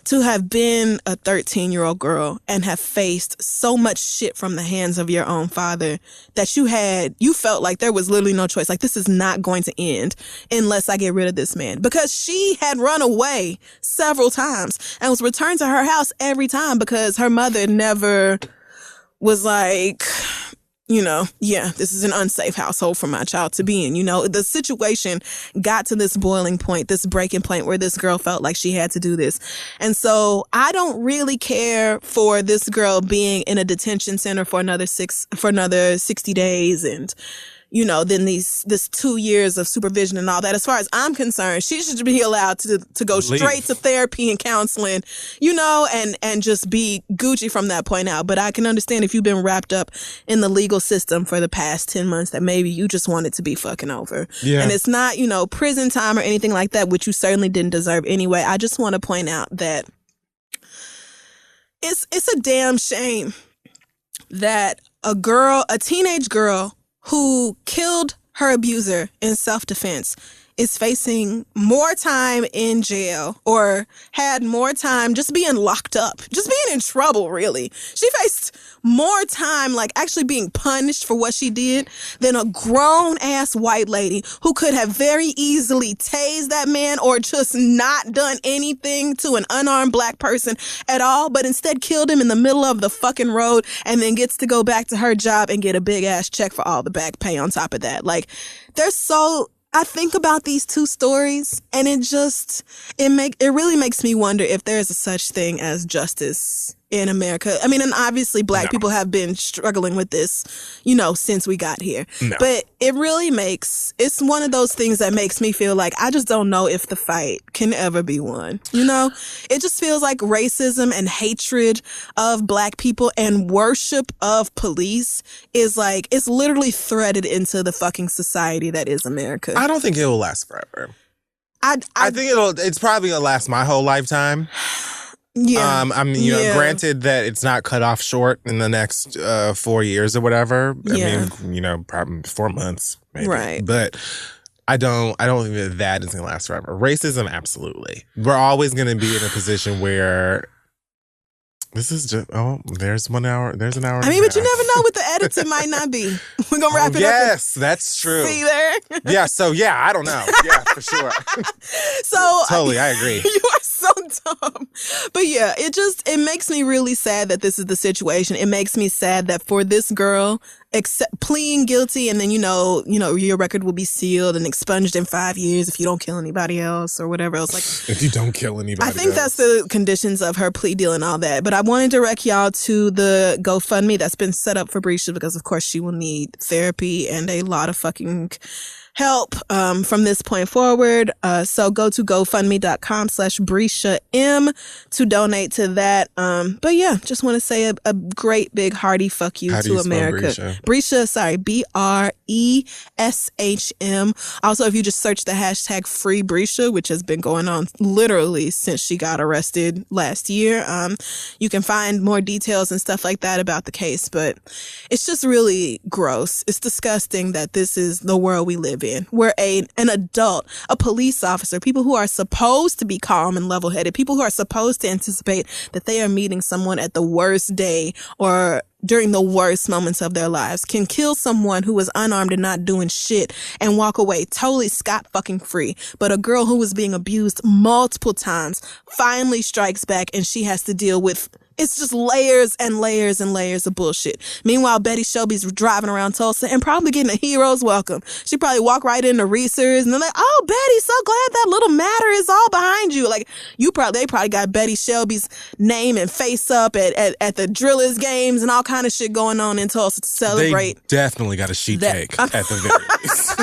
to have been a 13-year-old girl and have faced so much shit from the hands of your own father that you felt like there was literally no choice. Like, this is not going to end unless I get rid of this man. Because she had run away several times and was returned to her house every time because her mother never was like, this is an unsafe household for my child to be in. The situation got to this boiling point, this breaking point where this girl felt like she had to do this. And so I don't really care for this girl being in a detention center for another 60 days and then this 2 years of supervision and all that. As far as I'm concerned, she should be allowed to go straight to therapy and counseling, and just be Gucci from that point out. But I can understand if you've been wrapped up in the legal system for the past 10 months that maybe you just wanted to be fucking over. Yeah. And it's not, prison time or anything like that, which you certainly didn't deserve anyway. I just want to point out that it's a damn shame that a teenage girl who killed her abuser in self-defense is facing more time in jail or had more time just being locked up, just being in trouble, really. She faced more time, like actually being punished for what she did than a grown-ass white lady who could have very easily tased that man or just not done anything to an unarmed black person at all, but instead killed him in the middle of the fucking road and then gets to go back to her job and get a big-ass check for all the back pay on top of that. Like, I think about these two stories and it really makes me wonder if there's a such thing as justice in America. I mean, and obviously black people have been struggling with this, since we got here. No. But it's one of those things that makes me feel like I just don't know if the fight can ever be won. It just feels like racism and hatred of black people and worship of police is like, it's literally threaded into the fucking society that is America. I don't think it will last forever. I think it's probably gonna last my whole lifetime. Yeah. Granted that it's not cut off short in the next 4 years or whatever. Yeah. I mean, probably 4 months, maybe. Right. But I don't think that is gonna last forever. Racism, absolutely. We're always gonna be in a position where this is just there's 1 hour. There's an hour. I mean, but you never know what the edits it might not be. We're gonna wrap it up. Yes, that's true. See there? Yeah. So I don't know. Yeah, for sure. So totally, I agree. You are so dumb. But yeah, it makes me really sad that this is the situation. It makes me sad that for this girl, pleading guilty and then your record will be sealed and expunged in 5 years if you don't kill anybody else or whatever else. Like, if you don't kill anybody I think that's the conditions of her plea deal and all that. But I want to direct y'all to the GoFundMe that's been set up for Brescia because of course she will need therapy and a lot of fucking help from this point forward. So go to gofundme.com/BresciaM to donate to that. But yeah, just want to say a great big hearty fuck you to America. Brescia, sorry, BRESHM. Also, if you just search the hashtag Free Brescia, which has been going on literally since she got arrested last year, you can find more details and stuff like that about the case. But it's just really gross. It's disgusting that this is the world we live in, where an adult, a police officer, people who are supposed to be calm and level-headed, people who are supposed to anticipate that they are meeting someone at the worst day or during the worst moments of their lives, can kill someone who was unarmed and not doing shit and walk away totally scot-fucking-free. But a girl who was being abused multiple times finally strikes back and she has to deal with it's just layers and layers and layers of bullshit. Meanwhile, Betty Shelby's driving around Tulsa and probably getting a hero's welcome. She probably walk right into Reese's and they're like, "Oh, Betty, so glad that little matter is all behind you." Like they probably got Betty Shelby's name and face up at the Drillers games and all kind of shit going on in Tulsa to celebrate. They definitely got a sheet cake at the very least.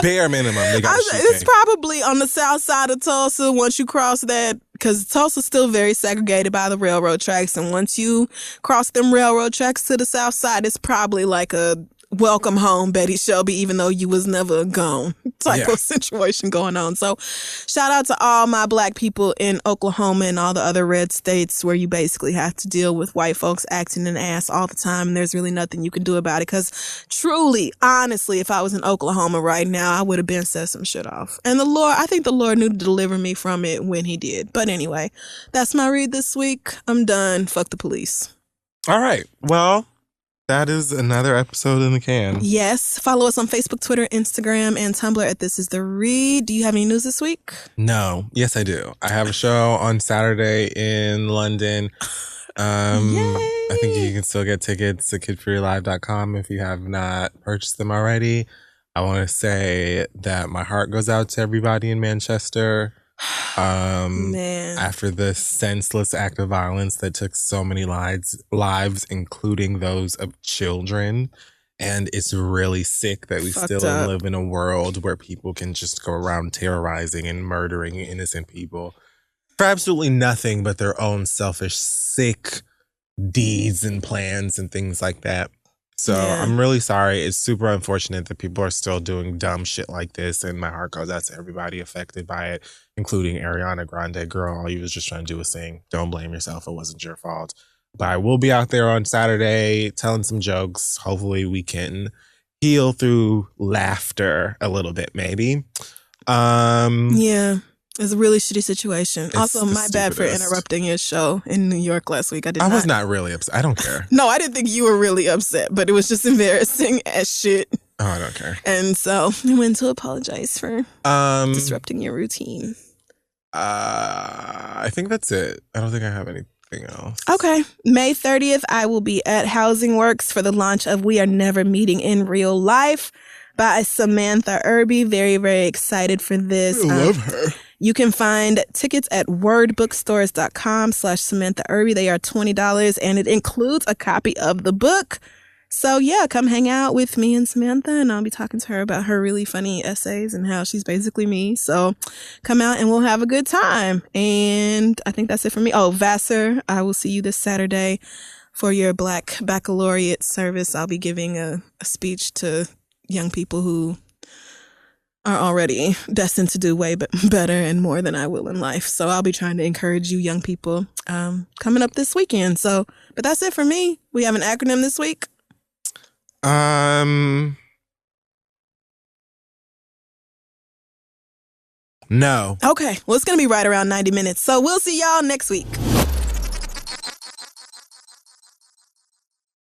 Bare minimum, they got a sheet cake. It's probably on the south side of Tulsa once you cross that. Because Tulsa's still very segregated by the railroad tracks. And once you cross them railroad tracks to the south side, it's probably like a welcome home, Betty Shelby, even though you was never gone type of situation going on. So shout out to all my black people in Oklahoma and all the other red states where you basically have to deal with white folks acting an ass all the time. And there's really nothing you can do about it. Because truly, honestly, if I was in Oklahoma right now, I would have been set some shit off. And I think the Lord knew to deliver me from it when he did. But anyway, that's my read this week. I'm done. Fuck the police. All right. Well, that is another episode in the can. Yes. Follow us on Facebook, Twitter, Instagram, and Tumblr at This Is The Read. Do you have any news this week? No. Yes, I do. I have a show on Saturday in London I think you can still get tickets at kidfurylive.com if you have not purchased them already. I want to say that my heart goes out to everybody in Manchester. Man. After the senseless act of violence that took so many lives, including those of children. And it's really sick that we still live in a world where people can just go around terrorizing and murdering innocent people for absolutely nothing but their own selfish, sick deeds and plans and things like that. So I'm really sorry. It's super unfortunate that people are still doing dumb shit like this. And my heart goes out to everybody affected by it, including Ariana Grande. Girl, all you was just trying to do was sing. Don't blame yourself. It wasn't your fault. But I will be out there on Saturday telling some jokes. Hopefully we can heal through laughter a little bit, maybe. Yeah. It's a really shitty situation. Also, my bad for interrupting your show in New York last week. I was not really upset. I don't care. No, I didn't think you were really upset, but it was just embarrassing as shit. Oh, I don't care. And so I went to apologize for disrupting your routine. I think that's it. I don't think I have anything else. Okay. May 30th, I will be at Housing Works for the launch of We Are Never Meeting in Real Life by Samantha Irby. Very, very excited for this. I love her. You can find tickets at wordbookstores.com/Samantha Irby. They are $20 and it includes a copy of the book. So yeah, come hang out with me and Samantha and I'll be talking to her about her really funny essays and how she's basically me. So come out and we'll have a good time. And I think that's it for me. Oh, Vassar, I will see you this Saturday for your Black Baccalaureate service. I'll be giving a speech to young people who are already destined to do way better and more than I will in life. So I'll be trying to encourage you young people coming up this weekend. So, but that's it for me. We have an acronym this week. No. Okay. Well, it's going to be right around 90 minutes. So we'll see y'all next week.